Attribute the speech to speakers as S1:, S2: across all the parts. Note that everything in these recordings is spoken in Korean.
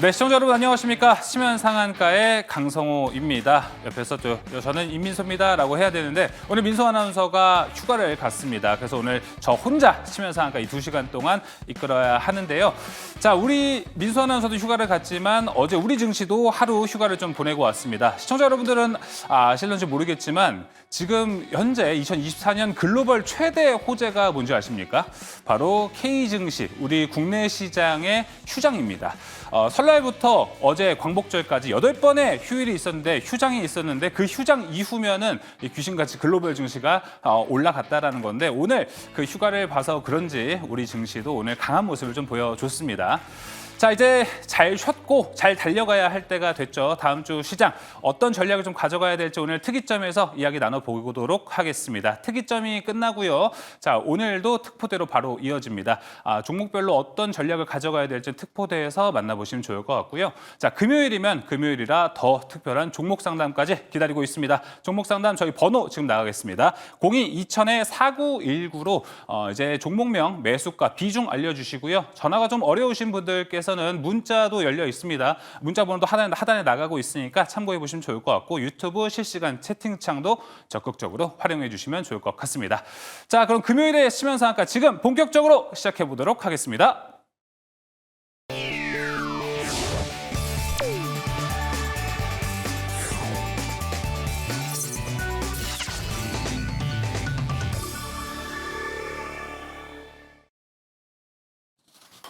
S1: 네, 시청자 여러분 안녕하십니까? 치면상한가의 강성호입니다. 옆에서 또 저는 임민소입니다라고 해야 되는데 오늘 민소 아나운서가 휴가를 갔습니다. 그래서 오늘 저 혼자 치면상한가 이 2시간 동안 이끌어야 하는데요. 자, 우리 민소 아나운서도 휴가를 갔지만 어제 우리 증시도 하루 휴가를 좀 보내고 왔습니다. 시청자 여러분들은 아실런지 모르겠지만 지금 현재 2024년 글로벌 최대 호재가 뭔지 아십니까? 바로 K증시, 우리 국내 시장의 휴장입니다. 설날부터 어제 광복절까지 8번의 휴일이 있었는데 휴장이 있었는데 그 휴장 이후면은 귀신같이 글로벌 증시가 올라갔다라는 건데 오늘 그 휴가를 봐서 그런지 우리 증시도 오늘 강한 모습을 좀 보여줬습니다. 자, 이제 잘 쉬었고 잘 달려가야 할 때가 됐죠. 다음 주 시장 어떤 전략을 좀 가져가야 될지 오늘 특이점에서 이야기 나눠보도록 하겠습니다. 특이점이 끝나고요. 자, 오늘도 특포대로 바로 이어집니다. 종목별로 어떤 전략을 가져가야 될지 특포대에서 만나보시면 좋을 것 같고요. 자, 금요일이면 금요일이라 더 특별한 종목 상담까지 기다리고 있습니다. 종목 상담 저희 번호 지금 나가겠습니다. 02-2000-4919로 이제 종목명, 매수가, 비중 알려주시고요. 전화가 좀 어려우신 분들께서는 문자도 열려 있습니다. 문자 번호도 하단에 나가고 있으니까 참고해 보시면 좋을 것 같고 유튜브 실시간 채팅창도 적극적으로 활용해 주시면 좋을 것 같습니다. 자, 그럼 금요일에 치면상한가 지금 본격적으로 시작해 보도록 하겠습니다.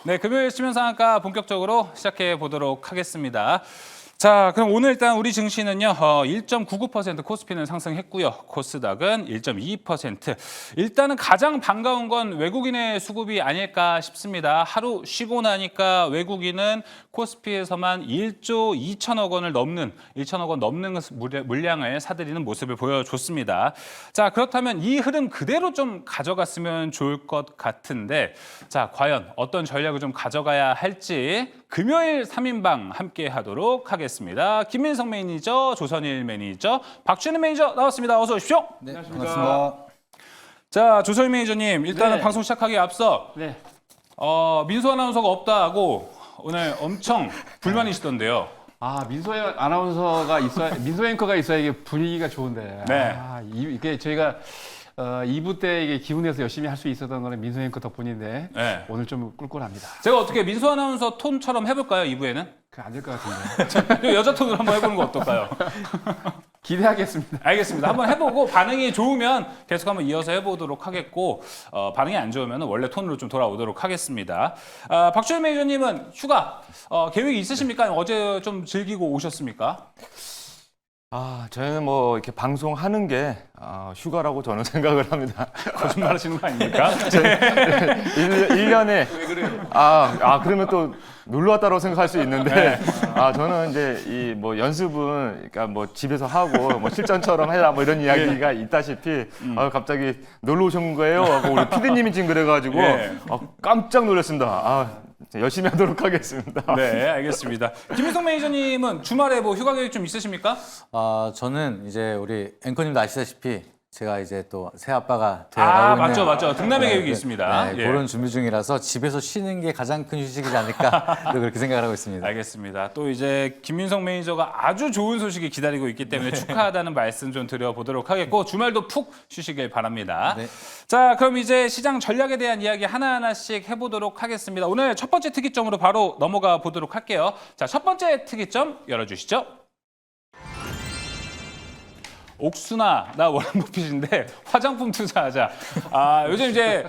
S1: 네, 금요일 치면상한가 본격적으로 시작해 보도록 하겠습니다. 자, 그럼 오늘 일단 우리 증시는요, 1.99% 코스피는 상승했고요. 코스닥은 1.22%. 일단은 가장 반가운 건 외국인의 수급이 아닐까 싶습니다. 하루 쉬고 나니까 외국인은 코스피에서만 1조 2천억 원을 넘는, 1천억 원 넘는 물량을 사들이는 모습을 보여줬습니다. 자, 그렇다면 이 흐름 그대로 좀 가져갔으면 좋을 것 같은데, 자, 과연 어떤 전략을 좀 가져가야 할지 금요일 3인방 함께 하도록 하겠습니다. 김민성 매니저, 조선일 매니저, 박준희 매니저 나왔습니다. 어서 오십시오.
S2: 네, 반갑습니다.
S1: 자, 조선일 매니저님, 일단은
S3: 네.
S1: 방송 시작하기 앞서
S3: 네.
S1: 민소 아나운서가 없다고 오늘 엄청 불만이시던데요.
S3: 민소 아나운서가 있어야, 민소 앵커가 있어야 이게 분위기가 좋은데.
S1: 네.
S3: 이게 저희가 2부 때 이게 기분내서 열심히 할 수 있었던 거는 민소 앵커 덕분인데
S1: 네.
S3: 오늘 좀 꿀꿀합니다.
S1: 제가 어떻게 민소 아나운서 톤처럼 해볼까요, 2부에는?
S3: 안 될 것 같은데.
S1: 여자 톤으로 한번 해보는 거 어떨까요?
S3: 기대하겠습니다.
S1: 알겠습니다. 한번 해보고 반응이 좋으면 계속 한번 이어서 해보도록 하겠고 반응이 안 좋으면 원래 톤으로 좀 돌아오도록 하겠습니다. 박주현 매니저님은 휴가 계획이 있으십니까? 아니면 어제 좀 즐기고 오셨습니까?
S2: 저희는 뭐 이렇게 방송하는 게 휴가라고 저는 생각을 합니다.
S1: 거짓말 하시는 거 아닙니까?
S2: 1년에
S1: 왜 그래요?
S2: 그러면 또 놀러 왔다고 생각할 수 있는데 저는 이제 이 뭐 연습은 그러니까 뭐 집에서 하고 뭐 실전처럼 해라 뭐 이런 이야기가 있다시피 갑자기 놀러 오신 거예요 하고 우리 피디님이 지금 그래가지고
S1: 예.
S2: 깜짝 놀랐습니다. 열심히 하도록 하겠습니다.
S1: 네, 알겠습니다. 김민성 매니저님은 주말에 뭐 휴가 계획 좀 있으십니까?
S4: 저는 이제 우리 앵커님도 아시다시피 제가 이제 또 새 아빠가 되어가고 있는
S1: 맞죠. 등남의 계획이 있습니다.
S4: 네,
S1: 예.
S4: 그런 준비 중이라서 집에서 쉬는 게 가장 큰 휴식이지 않을까 또 그렇게 생각을 하고 있습니다.
S1: 알겠습니다. 또 이제 김민성 매니저가 아주 좋은 소식이 기다리고 있기 때문에 축하하다는 말씀 좀 드려보도록 하겠고 주말도 푹 쉬시길 바랍니다.
S4: 네.
S1: 자, 그럼 이제 시장 전략에 대한 이야기 하나하나씩 해보도록 하겠습니다. 오늘 첫 번째 특이점으로 바로 넘어가 보도록 할게요. 자, 첫 번째 특이점 열어주시죠. 옥수나 나 워렌 버핏인데 화장품 투자하자. 요즘 이제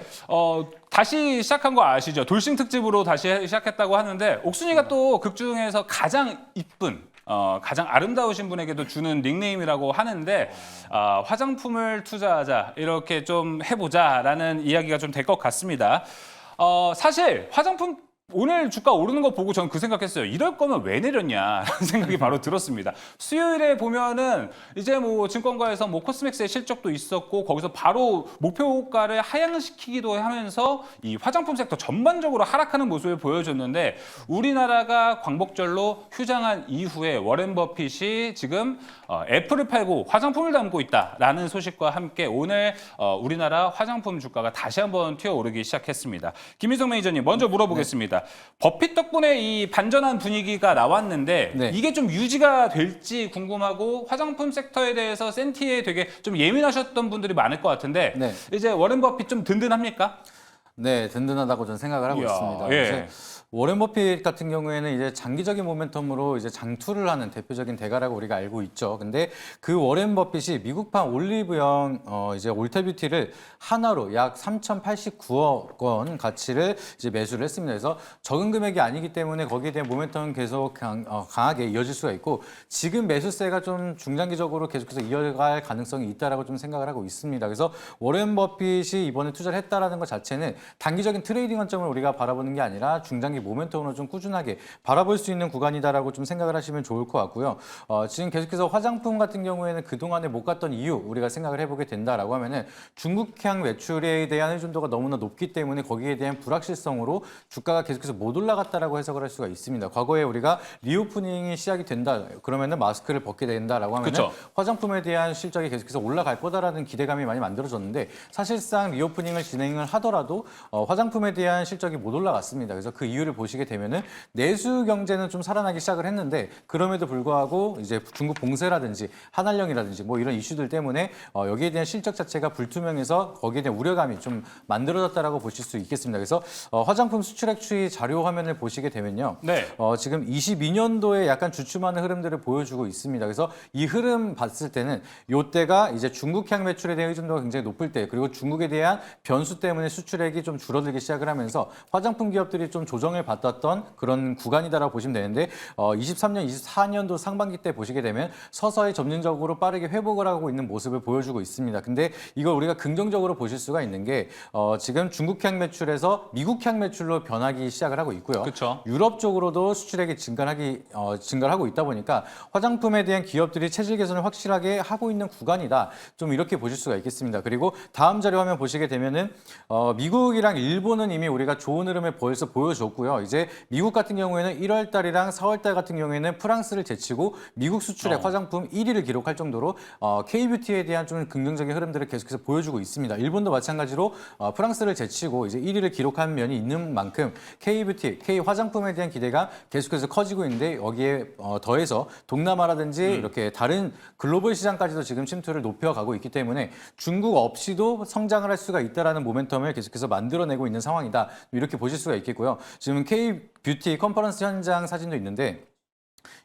S1: 다시 시작한 거 아시죠? 돌싱 특집으로 다시 시작했다고 하는데 옥순이가 또 극 중에서 가장 이쁜 가장 아름다우신 분에게도 주는 닉네임이라고 하는데 화장품을 투자하자 이렇게 좀 해보자라는 이야기가 좀 될 것 같습니다. 사실 화장품 오늘 주가 오르는 거 보고 저는 그 생각했어요. 이럴 거면 왜 내렸냐라는 생각이 바로 들었습니다. 수요일에 보면은 이제 뭐 증권가에서 뭐 코스맥스의 실적도 있었고 거기서 바로 목표가를 하향시키기도 하면서 이 화장품 섹터 전반적으로 하락하는 모습을 보여줬는데 우리나라가 광복절로 휴장한 이후에 워렌 버핏이 지금 애플을 팔고 화장품을 담고 있다라는 소식과 함께 오늘 우리나라 화장품 주가가 다시 한번 튀어오르기 시작했습니다. 김민성 매니저님 먼저 물어보겠습니다. 알겠습니다. 버핏 덕분에 이 반전한 분위기가 나왔는데
S4: 네.
S1: 이게 좀 유지가 될지 궁금하고 화장품 섹터에 대해서 센티에 되게 좀 예민하셨던 분들이 많을 것 같은데
S4: 네.
S1: 이제 워렌 버핏 좀 든든합니까?
S4: 네, 든든하다고 저는 생각을 하고
S1: 이야,
S4: 있습니다.
S1: 예.
S4: 이제 워렌 버핏 같은 경우에는 이제 장기적인 모멘텀으로 이제 장투를 하는 대표적인 대가라고 우리가 알고 있죠. 근데 그 워렌 버핏이 미국판 올리브영 이제 올테뷰티를 하나로 약 3,089억 원 가치를 이제 매수를 했습니다. 그래서 적은 금액이 아니기 때문에 거기에 대한 모멘텀은 계속 강하게 이어질 수가 있고 지금 매수세가 좀 중장기적으로 계속해서 이어갈 가능성이 있다라고 좀 생각을 하고 있습니다. 그래서 워렌 버핏이 이번에 투자를 했다라는 것 자체는 단기적인 트레이딩 관점을 우리가 바라보는 게 아니라 중장기 모멘텀으로 좀 꾸준하게 바라볼 수 있는 구간이다라고 좀 생각을 하시면 좋을 것 같고요. 지금 계속해서 화장품 같은 경우에는 그동안에 못 갔던 이유 우리가 생각을 해보게 된다라고 하면은 중국향 매출에 대한 의존도가 너무나 높기 때문에 거기에 대한 불확실성으로 주가가 계속해서 못 올라갔다라고 해석을 할 수가 있습니다. 과거에 우리가 리오프닝이 시작이 된다 그러면은 마스크를 벗게 된다라고 하면은
S1: 그쵸.
S4: 화장품에 대한 실적이 계속해서 올라갈 거다라는 기대감이 많이 만들어졌는데 사실상 리오프닝을 진행을 하더라도 화장품에 대한 실적이 못 올라갔습니다. 그래서 그 이유를 보시게 되면은 내수 경제는 좀 살아나기 시작을 했는데 그럼에도 불구하고 이제 중국 봉쇄라든지 한한령이라든지 뭐 이런 이슈들 때문에 여기에 대한 실적 자체가 불투명해서 거기에 대한 우려감이 좀 만들어졌다라고 보실 수 있겠습니다. 그래서 화장품 수출액 추이 자료 화면을 보시게 되면요.
S1: 네.
S4: 지금 22년도에 약간 주춤하는 흐름들을 보여주고 있습니다. 그래서 이 흐름 봤을 때는 이때가 이제 중국향 매출에 대한 의존도가 굉장히 높을 때 그리고 중국에 대한 변수 때문에 수출액이 좀 줄어들기 시작을 하면서 화장품 기업들이 좀 조정을 받았던 그런 구간이다라고 보시면 되는데 23년, 24년도 상반기 때 보시게 되면 서서히 점진적으로 빠르게 회복을 하고 있는 모습을 보여주고 있습니다. 근데 이걸 우리가 긍정적으로 보실 수가 있는 게 지금 중국향 매출에서 미국향 매출로 변하기 시작을 하고 있고요.
S1: 그쵸.
S4: 유럽 쪽으로도 수출액이 증가를 하고 있다 보니까 화장품에 대한 기업들이 체질 개선을 확실하게 하고 있는 구간이다. 좀 이렇게 보실 수가 있겠습니다. 그리고 다음 자료 화면 보시게 되면은 미국이랑 일본은 이미 우리가 좋은 흐름을 벌써 보여줬고요. 이제 미국 같은 경우에는 1월 달이랑 4월 달 같은 경우에는 프랑스를 제치고 미국 수출액 화장품 1위를 기록할 정도로 K뷰티에 대한 좀 긍정적인 흐름들을 계속해서 보여주고 있습니다. 일본도 마찬가지로 프랑스를 제치고 이제 1위를 기록한 면이 있는 만큼 K뷰티, K화장품에 대한 기대가 계속해서 커지고 있는데 여기에 더해서 동남아라든지 이렇게 다른 글로벌 시장까지도 지금 침투를 높여가고 있기 때문에 중국 없이도 성장을 할 수가 있다라는 모멘텀을 계속해서 만들어내고 있는 상황이다. 이렇게 보실 수가 있겠고요. 지금 K뷰티 컨퍼런스 현장 사진도 있는데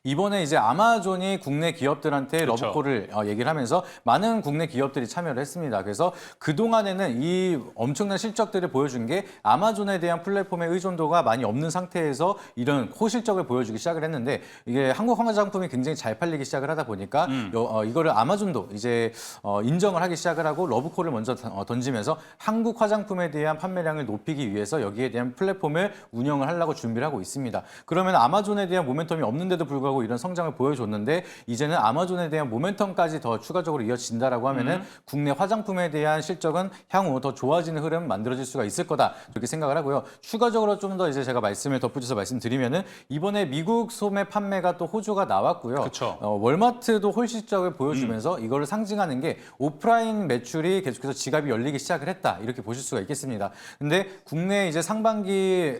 S4: 이번에 이제 아마존이 국내 기업들한테
S1: 그렇죠.
S4: 러브콜을 얘기를 하면서 많은 국내 기업들이 참여를 했습니다. 그래서 그동안에는 이 엄청난 실적들을 보여준 게 아마존에 대한 플랫폼의 의존도가 많이 없는 상태에서 이런 호실적을 보여주기 시작을 했는데 이게 한국 화장품이 굉장히 잘 팔리기 시작을 하다 보니까 이거를 아마존도 이제 인정을 하기 시작을 하고 러브콜을 먼저 던지면서 한국 화장품에 대한 판매량을 높이기 위해서 여기에 대한 플랫폼을 운영을 하려고 준비를 하고 있습니다. 그러면 아마존에 대한 모멘텀이 없는데도 불구하고 이런 성장을 보여줬는데 이제는 아마존에 대한 모멘텀까지 더 추가적으로 이어진다라고 하면은 국내 화장품에 대한 실적은 향후 더 좋아지는 흐름 만들어질 수가 있을 거다 이렇게 생각을 하고요. 추가적으로 좀 더 이제 제가 말씀을 덧붙여서 말씀드리면은 이번에 미국 소매 판매가 또 호조가 나왔고요.
S1: 그쵸.
S4: 월마트도 홀실적을 보여주면서 이거를 상징하는 게 오프라인 매출이 계속해서 지갑이 열리기 시작을 했다 이렇게 보실 수가 있겠습니다. 근데 국내 이제 상반기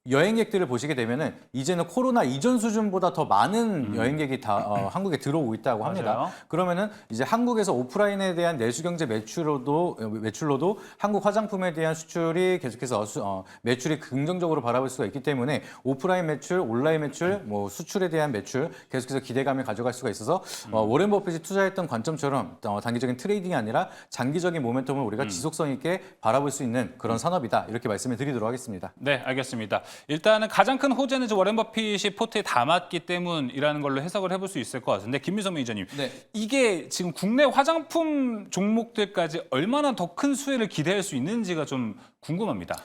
S4: 여행객들을 보시게 되면은 이제는 코로나 이전 수준보다 더 많은 여행객이 다 한국에 들어오고 있다고 합니다.
S1: 맞아요.
S4: 그러면은 이제 한국에서 오프라인에 대한 내수 경제 매출로도 한국 화장품에 대한 수출이 계속해서 매출이 긍정적으로 바라볼 수가 있기 때문에 오프라인 매출, 온라인 매출, 뭐 수출에 대한 매출 계속해서 기대감을 가져갈 수가 있어서 워렌 버핏이 투자했던 관점처럼 단기적인 트레이딩이 아니라 장기적인 모멘텀을 우리가 지속성 있게 바라볼 수 있는 그런 산업이다 이렇게 말씀을 드리도록 하겠습니다.
S1: 네, 알겠습니다. 일단은 가장 큰 호재는 이제 워렌 버핏이 포트에 담았기 때문이라는 걸로 해석을 해볼 수 있을 것 같은데 김미성 매니저님,
S4: 네.
S1: 이게 지금 국내 화장품 종목들까지 얼마나 더 큰 수혜를 기대할 수 있는지가 좀 궁금합니다.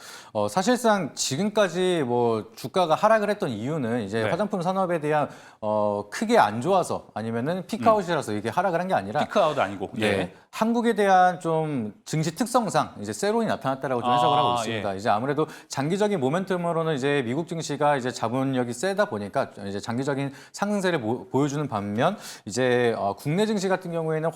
S4: 사실상 지금까지 뭐 주가가 하락을 했던 이유는 이제
S1: 네.
S4: 화장품 산업에 대한 크게 안 좋아서 아니면은 피크아웃이라서 이게 하락을 한 게 아니라
S1: 피크아웃 아니고.
S4: 네. 한국에 대한 좀 증시 특성상 이제 세론이 나타났다라고 좀 해석을 하고 있습니다.
S1: 예.
S4: 이제 아무래도 장기적인 모멘텀으로는 이제 미국 증시가 이제 자본력이 세다 보니까 이제 장기적인 상승세를 보여주는 반면 이제 국내 증시 같은 경우에는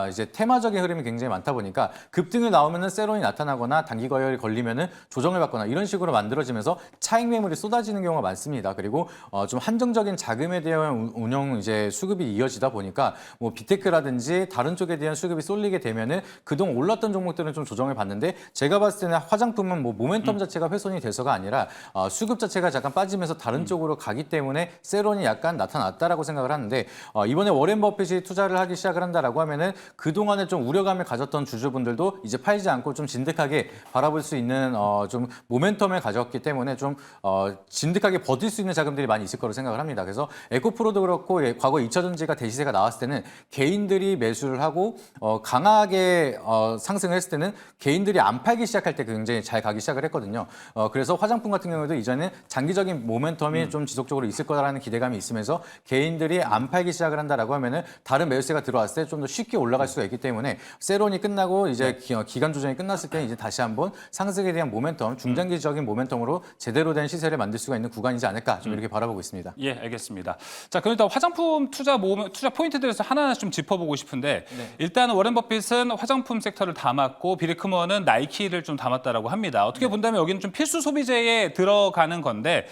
S4: 이제 테마적인 흐름이 굉장히 많다 보니까 급등을 나오면은 세론이 나타나거나 단기 과열이 걸리면은 조정을 받거나 이런 식으로 만들어지면서 차익 매물이 쏟아지는 경우가 많습니다. 그리고 좀 한정적인 자금에 대한 운영 이제 수급이 이어지다 보니까 뭐 빅테크라든지 다른 쪽에 대한 수급이 쏠리게 되면은 그동안 올랐던 종목들은 좀 조정을 받는데 제가 봤을 때는 화장품은 뭐 모멘텀 자체가 훼손이 돼서가 아니라 수급 자체가 잠깐 빠지면서 다른 쪽으로 가기 때문에 세론이 약간 나타났다라고 생각을 하는데 이번에 워렌 버핏이 투자를 하기 시작을 한다라고 하면은 그동안에 좀 우려감을 가졌던 주주분들도 이제 팔지 않고 좀 진득하게 바라볼 수 있는 좀 모멘텀을 가졌기 때문에 좀 진득하게 버틸 수 있는 자금들이 많이 있을 거로 생각을 합니다. 그래서 에코프로도 그렇고 과거 2차전지가 대시세가 나왔을 때는 개인들이 매수를 하고 강하게 상승을 했을 때는 개인들이 안 팔기 시작할 때 굉장히 잘 가기 시작을 했거든요. 그래서 화장품 같은 경우에도 이전에 장기적인 모멘텀이 좀 지속적으로 있을 거라는 기대감이 있으면서 개인들이 안 팔기 시작을 한다라고 하면은 다른 매수세가 들어왔을 때 좀 더 쉽게 올라갈 수가 있기 때문에 세론이 끝나고 이제 기간 조정이 끝났을 때 이제 다시 한번 상승에 대한 모멘텀, 중장기적인 모멘텀으로 제대로 된 시세를 만들 수가 있는 구간이지 않을까 좀 이렇게 바라보고 있습니다.
S1: 예, 알겠습니다. 자, 그럼 일단 화장품 투자 포인트들에서 하나하나씩 좀 짚어보고 싶은데 일단 워렌 버핏은 화장품 섹터를 담았고 빌 에크먼은 나이키를 좀 담았다라고 합니다. 어떻게 본다면 여기는 좀 필수 소비재에 들어가는 건데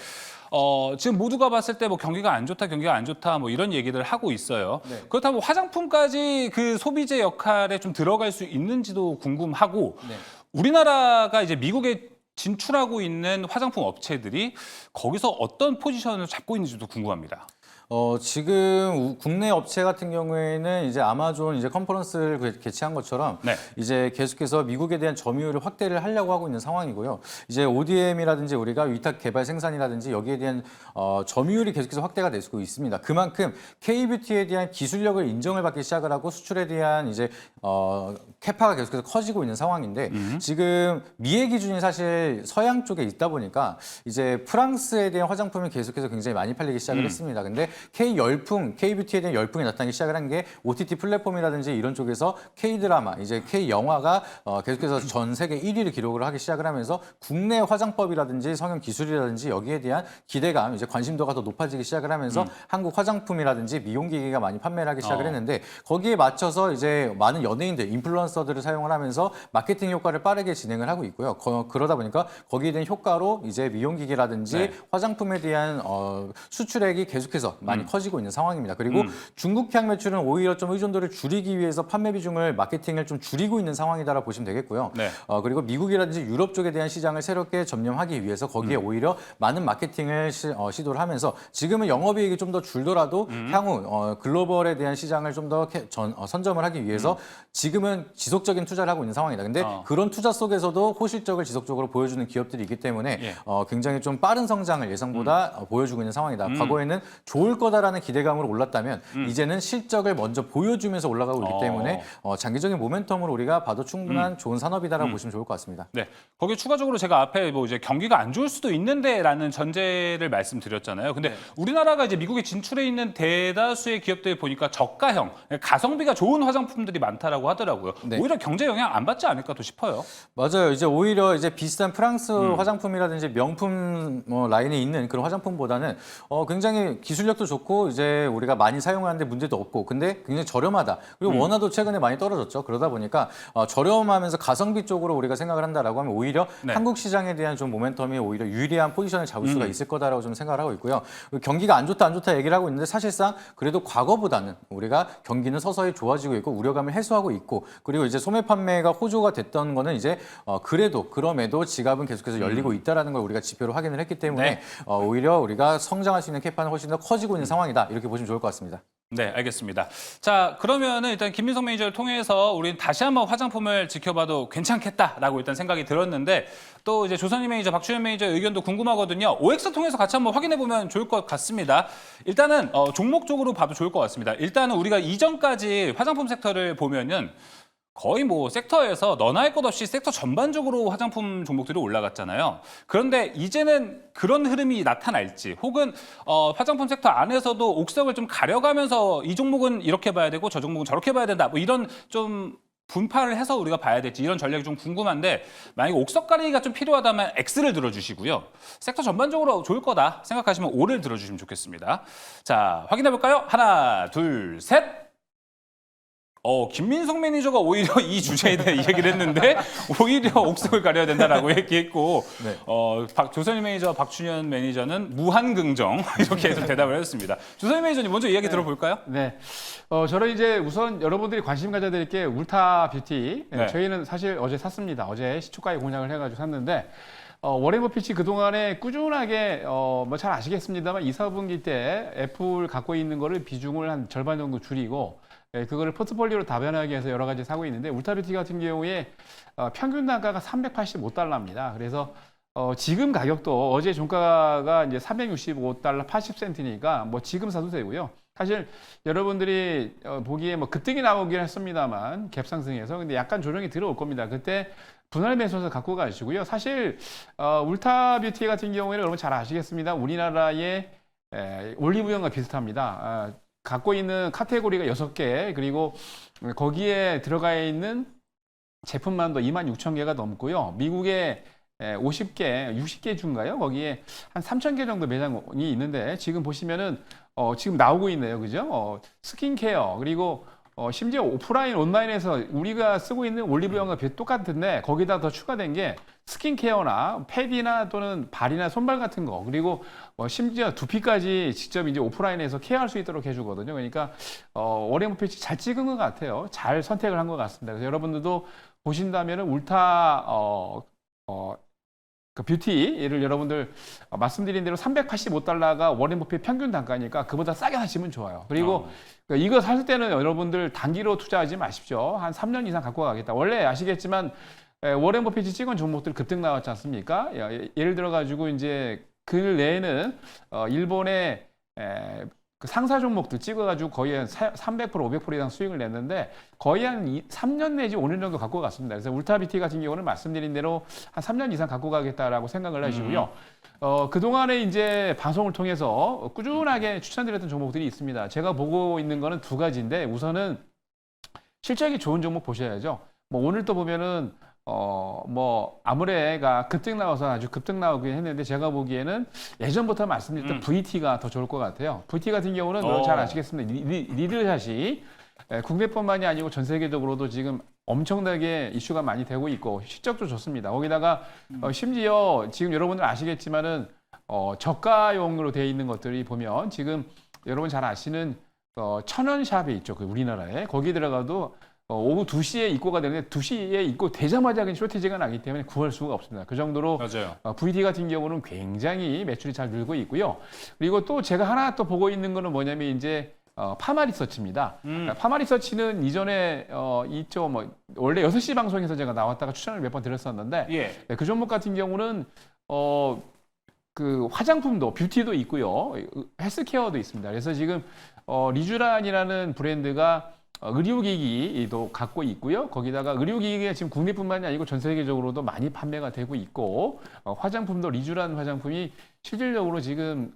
S1: 지금 모두가 봤을 때 뭐 경기가 안 좋다 뭐 이런 얘기들 하고 있어요. 그렇다면 화장품까지 그 소비재 역할에 좀 들어갈 수 있는지도 궁금하고 우리나라가 이제 미국에 진출하고 있는 화장품 업체들이 거기서 어떤 포지션을 잡고 있는지도 궁금합니다.
S4: 지금 국내 업체 같은 경우에는 이제 아마존 이제 컨퍼런스를 개최한 것처럼 이제 계속해서 미국에 대한 점유율을 확대를 하려고 하고 있는 상황이고요. 이제 ODM이라든지 우리가 위탁 개발 생산이라든지 여기에 대한 점유율이 계속해서 확대가 되고 있습니다. 그만큼 K-뷰티에 대한 기술력을 인정을 받기 시작을 하고 수출에 대한 이제 캐파가 계속해서 커지고 있는 상황인데 지금 미의 기준이 사실 서양 쪽에 있다 보니까 이제 프랑스에 대한 화장품이 계속해서 굉장히 많이 팔리기 시작을 했습니다. 근데 K-뷰티에 대한 열풍이 나타나기 시작을 한 게 OTT 플랫폼이라든지 이런 쪽에서 K-드라마, 이제 K-영화가 계속해서 전 세계 1위를 기록을 하기 시작을 하면서 국내 화장법이라든지 성형 기술이라든지 여기에 대한 기대감, 이제 관심도가 더 높아지기 시작을 하면서 한국 화장품이라든지 미용기기가 많이 판매를 하기 시작을 했는데 거기에 맞춰서 이제 많은 연예인들, 인플루언서들을 사용을 하면서 마케팅 효과를 빠르게 진행을 하고 있고요. 그러다 보니까 거기에 대한 효과로 이제 미용기기라든지 화장품에 대한 수출액이 계속해서 많이 커지고 있는 상황입니다. 그리고 중국향 매출은 오히려 좀 의존도를 줄이기 위해서 판매 비중을 마케팅을 좀 줄이고 있는 상황이다라고 보시면 되겠고요. 그리고 미국이라든지 유럽 쪽에 대한 시장을 새롭게 점령하기 위해서 거기에 오히려 많은 마케팅을 시도를 하면서 지금은 영업이익이 좀 더 줄더라도 향후 글로벌에 대한 시장을 좀 더 선점을 하기 위해서 지금은 지속적인 투자를 하고 있는 상황이다. 근데 그런 투자 속에서도 호실적을 지속적으로 보여주는 기업들이 있기 때문에 굉장히 좀 빠른 성장을 예상보다 보여주고 있는 상황이다. 과거에는 좋을 거다라는 기대감으로 올랐다면 이제는 실적을 먼저 보여주면서 올라가고 있기 때문에 장기적인 모멘텀으로 우리가 봐도 충분한 좋은 산업이다라고 보시면 좋을 것 같습니다.
S1: 네, 거기에 추가적으로 제가 앞에 뭐 이제 경기가 안 좋을 수도 있는데라는 전제를 말씀드렸잖아요. 근데 우리나라가 이제 미국에 진출해 있는 대다수의 기업들 보니까 저가형, 가성비가 좋은 화장품들이 많다라고 하더라고요. 오히려 경제 영향 안 받지 않을까 또 싶어요.
S4: 맞아요. 이제 오히려 이제 비싼 프랑스 화장품이라든지 명품 라인에 있는 그런 화장품보다는 굉장히 기술력도 좋고 이제 우리가 많이 사용하는데 문제도 없고 근데 굉장히 저렴하다. 그리고 원화도 최근에 많이 떨어졌죠. 그러다 보니까 저렴하면서 가성비 쪽으로 우리가 생각을 한다라고 하면 오히려 한국 시장에 대한 좀 모멘텀이 오히려 유리한 포지션을 잡을 수가 있을 거다라고 좀 생각을 하고 있고요. 경기가 안 좋다 얘기를 하고 있는데 사실상 그래도 과거보다는 우리가 경기는 서서히 좋아지고 있고 우려감을 해소하고 있고 그리고 이제 소매 판매가 호조가 됐던 거는 이제 그럼에도 지갑은 계속해서 열리고 있다라는 걸 우리가 지표로 확인을 했기 때문에 오히려 우리가 성장할 수 있는 캐파는 훨씬 더 커지고 있는 상황이다. 이렇게 보시면 좋을 것 같습니다.
S1: 네, 알겠습니다. 자, 그러면은 일단 김민석 매니저를 통해서 우리는 다시 한번 화장품을 지켜봐도 괜찮겠다라고 일단 생각이 들었는데 또 이제 조선희 매니저, 박주현 매니저의 의견도 궁금하거든요. OX 통해서 같이 한번 확인해 보면 좋을 것 같습니다. 일단은 종목적으로 봐도 좋을 것 같습니다. 일단은 우리가 이전까지 화장품 섹터를 보면은 거의 뭐 섹터에서 너나 할 것 없이 섹터 전반적으로 화장품 종목들이 올라갔잖아요. 그런데 이제는 그런 흐름이 나타날지 혹은 화장품 섹터 안에서도 옥석을 좀 가려가면서 이 종목은 이렇게 봐야 되고 저 종목은 저렇게 봐야 된다. 뭐 이런 좀 분파를 해서 우리가 봐야 될지 이런 전략이 좀 궁금한데 만약에 옥석 가리기가 좀 필요하다면 X를 들어주시고요. 섹터 전반적으로 좋을 거다 생각하시면 O를 들어주시면 좋겠습니다. 자, 확인해 볼까요? 하나, 둘, 셋. 김민석 매니저가 오히려 이 주제에 대해 얘기를 했는데 오히려 옥석을 가려야 된다라고 얘기했고
S4: 네.
S1: 조선일 매니저와 박준현 매니저는 무한긍정 이렇게 해서 대답을 했습니다. 조선일 매니저님 먼저 이야기 들어볼까요?
S3: 네. 저는 이제 우선 여러분들이 관심 가져야 될 게 울타 뷰티.
S1: 네.
S3: 저희는 사실 어제 샀습니다. 어제 시초가에 공략을 해가지고 샀는데 워렌 버핏이 그동안에 꾸준하게 뭐 잘 아시겠습니다만 2, 4분기 때 애플 갖고 있는 거를 비중을 한 절반 정도 줄이고 그거를 포트폴리오로 다변하게 해서 여러 가지 사고 있는데 울타 뷰티 같은 경우에 평균 단가가 385달러입니다. 그래서 지금 가격도 어제 종가가 이제 365달러 80센트니까 뭐 지금 사도 되고요. 사실 여러분들이 보기에 뭐 급등이 나오긴 했습니다만 갭상승해서 근데 약간 조정이 들어올 겁니다. 그때 분할 매수해서 갖고 가시고요. 사실 울타 뷰티 같은 경우에는 여러분 잘 아시겠습니다. 우리나라의 올리브영과 비슷합니다. 갖고 있는 카테고리가 6개 그리고 거기에 들어가 있는 제품만도 26,000개가 넘고요. 미국에 50개, 60개 중가요? 거기에 한 3,000개 정도 매장이 있는데 지금 보시면은 지금 나오고 있네요. 그죠? 스킨케어 그리고 심지어 오프라인 온라인에서 우리가 쓰고 있는 올리브영과 똑같은데 거기다 더 추가된 게 스킨케어나 패디나 또는 발이나 손발 같은 거 그리고 심지어 두피까지 직접 이제 오프라인에서 케어할 수 있도록 해주거든요. 그러니까 워렌 버핏이 잘 찍은 것 같아요. 잘 선택을 한 것 같습니다. 그래서 여러분들도 보신다면은 울타 그 뷰티를 여러분들 말씀드린 대로 385달러가 워렌 버핏 평균 단가니까 그보다 싸게 사시면 좋아요. 그리고 이거 살 때는 여러분들 단기로 투자하지 마십시오. 한 3년 이상 갖고 가겠다. 원래 아시겠지만 워렌 버핏이 찍은 종목들 급등 나왔지 않습니까? 예를 들어 가지고 이제 근래에는 일본의 그 상사 종목들 찍어가지고 거의 한 300%, 500% 이상 수익을 냈는데 거의 한 3년 내지 5년 정도 갖고 갔습니다. 그래서 울타 뷰티 같은 경우는 말씀드린 대로 한 3년 이상 갖고 가겠다라고 생각을 하시고요. 그동안에 이제 방송을 통해서 꾸준하게 추천드렸던 종목들이 있습니다. 제가 보고 있는 거는 두 가지인데 우선은 실적이 좋은 종목 보셔야죠. 뭐 오늘 또 보면은 뭐 아무래가 급등 나와서 아주 급등 나오긴 했는데 제가 보기에는 예전부터 말씀드렸던 VT가 더 좋을 것 같아요. VT 같은 경우는 잘 아시겠습니다. 리들샷이 국내뿐만이 아니고 전 세계적으로도 지금 엄청나게 이슈가 많이 되고 있고 실적도 좋습니다. 거기다가 심지어 지금 여러분들 아시겠지만은 저가용으로 되어 있는 것들이 보면 지금 여러분 잘 아시는 천원샵에 있죠. 그 우리나라에 거기 들어가도 오후 2시에 입고가 되는데 2시에 입고 되자마자 그냥 쇼티지가 나기 때문에 구할 수가 없습니다. 그 정도로
S1: 맞아요.
S3: VT 같은 경우는 굉장히 매출이 잘 늘고 있고요. 그리고 또 제가 하나 또 보고 있는 거는 뭐냐면 이제 파마리서치입니다. 파마리서치는 이전에 이쪽 뭐 원래 6시 방송에서 제가 나왔다가 추천을 몇 번 드렸었는데
S1: 예.
S3: 그 종목 같은 경우는 그 화장품도 뷰티도 있고요. 헬스케어도 있습니다. 그래서 지금 리쥬란이라는 브랜드가 의료기기도 갖고 있고요. 거기다가 의료기기가 지금 국내뿐만이 아니고 전 세계적으로도 많이 판매가 되고 있고 화장품도 리쥬란 화장품이 실질적으로 지금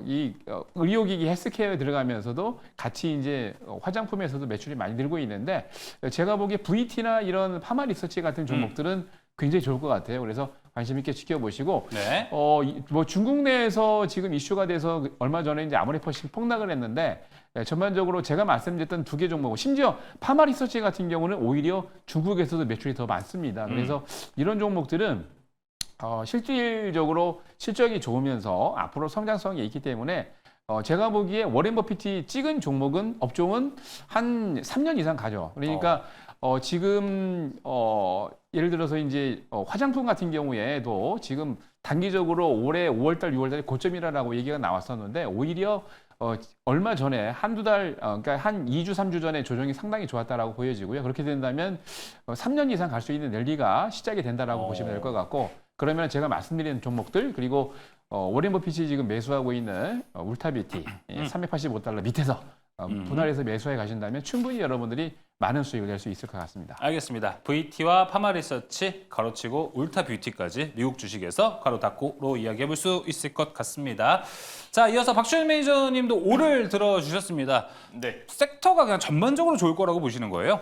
S3: 이 의료기기 헬스케어에 들어가면서도 같이 이제 화장품에서도 매출이 많이 늘고 있는데 제가 보기에 VT나 이런 파마 리서치 같은 종목들은 굉장히 좋을 것 같아요. 그래서 관심 있게 지켜보시고
S1: 네.
S3: 뭐 중국 내에서 지금 이슈가 돼서 얼마 전에 이제 아모레퍼싱 폭락을 했는데 전반적으로 제가 말씀드렸던 두 개 종목, 심지어 파마 리서치 같은 경우는 오히려 중국에서도 매출이 더 많습니다. 그래서 이런 종목들은 실질적으로 실적이 좋으면서 앞으로 성장성이 있기 때문에 제가 보기에 워렌 버핏이 찍은 종목은 업종은 한 3년 이상 가죠. 그러니까 지금 예를 들어서 이제 화장품 같은 경우에도 지금 단기적으로 올해 5월달, 6월달에 고점이라고 얘기가 나왔었는데 오히려 얼마 전에 한두 달, 그러니까 한 2주, 3주 전에 조정이 상당히 좋았다라고 보여지고요. 그렇게 된다면 3년 이상 갈 수 있는 랠리가 시작이 된다라고 보시면 될 것 같고, 그러면 제가 말씀드린 종목들 그리고 워렌 버핏이 지금 매수하고 있는 울타뷰티 385달러 밑에서 분할해서 매수해 가신다면 충분히 여러분들이 많은 수익을 낼 수 있을 것 같습니다.
S1: 알겠습니다. VT와 파마리서치, 가로치고 울타뷰티까지 미국 주식에서 가로 닫고로 이야기해볼 수 있을 것 같습니다. 자, 이어서 박준현 매니저님도 오를 들어주셨습니다.
S2: 네.
S1: 섹터가 그냥 전반적으로 좋을 거라고 보시는 거예요?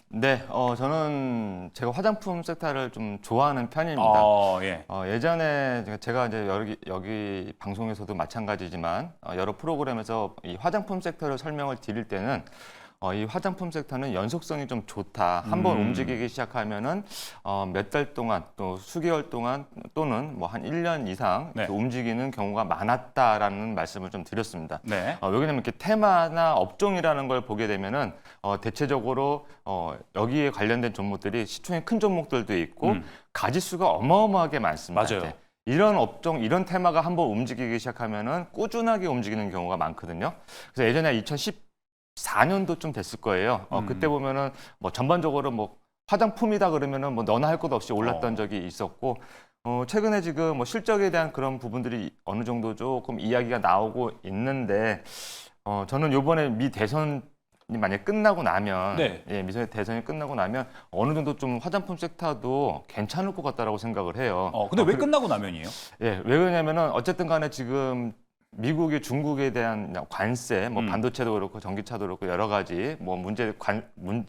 S2: 네, 저는 제가 화장품 섹터를 좀 좋아하는 편입니다.
S1: 예.
S2: 예전에 제가 이제 여기 방송에서도 마찬가지지만 여러 프로그램에서 이 화장품 섹터를 설명을 드릴 때는 이 화장품 섹터는 연속성이 좀 좋다. 한번 움직이기 시작하면은 몇 달 동안 또 수개월 동안 또는 뭐 한 1년 이상
S1: 네.
S2: 움직이는 경우가 많았다라는 말씀을 좀 드렸습니다.
S1: 네.
S2: 왜 그러냐면 이렇게 테마나 업종이라는 걸 보게 되면은 대체적으로 여기에 관련된 종목들이 시총이 큰 종목들도 있고 가지수가 어마어마하게 많습니다.
S1: 맞아요.
S2: 네. 이런 업종, 이런 테마가 한번 움직이기 시작하면은 꾸준하게 움직이는 경우가 많거든요. 그래서 예전에 2014년도 좀 됐을 거예요. 그때 보면은 뭐 전반적으로 뭐 화장품이다 그러면은 뭐 너나 할 것 없이 올랐던 적이 있었고, 최근에 지금 뭐 실적에 대한 그런 부분들이 어느 정도 조금 이야기가 나오고 있는데, 저는 요번에 미 대선이 만약에 끝나고 나면,
S1: 네.
S2: 예, 미 대선이 끝나고 나면 어느 정도 좀 화장품 섹터도 괜찮을 것 같다라고 생각을 해요.
S1: 근데 왜 끝나고 나면이에요?
S2: 예, 왜 그러냐면은 어쨌든 간에 지금 미국이 중국에 대한 관세, 뭐 반도체도 그렇고 전기차도 그렇고 여러 가지 뭐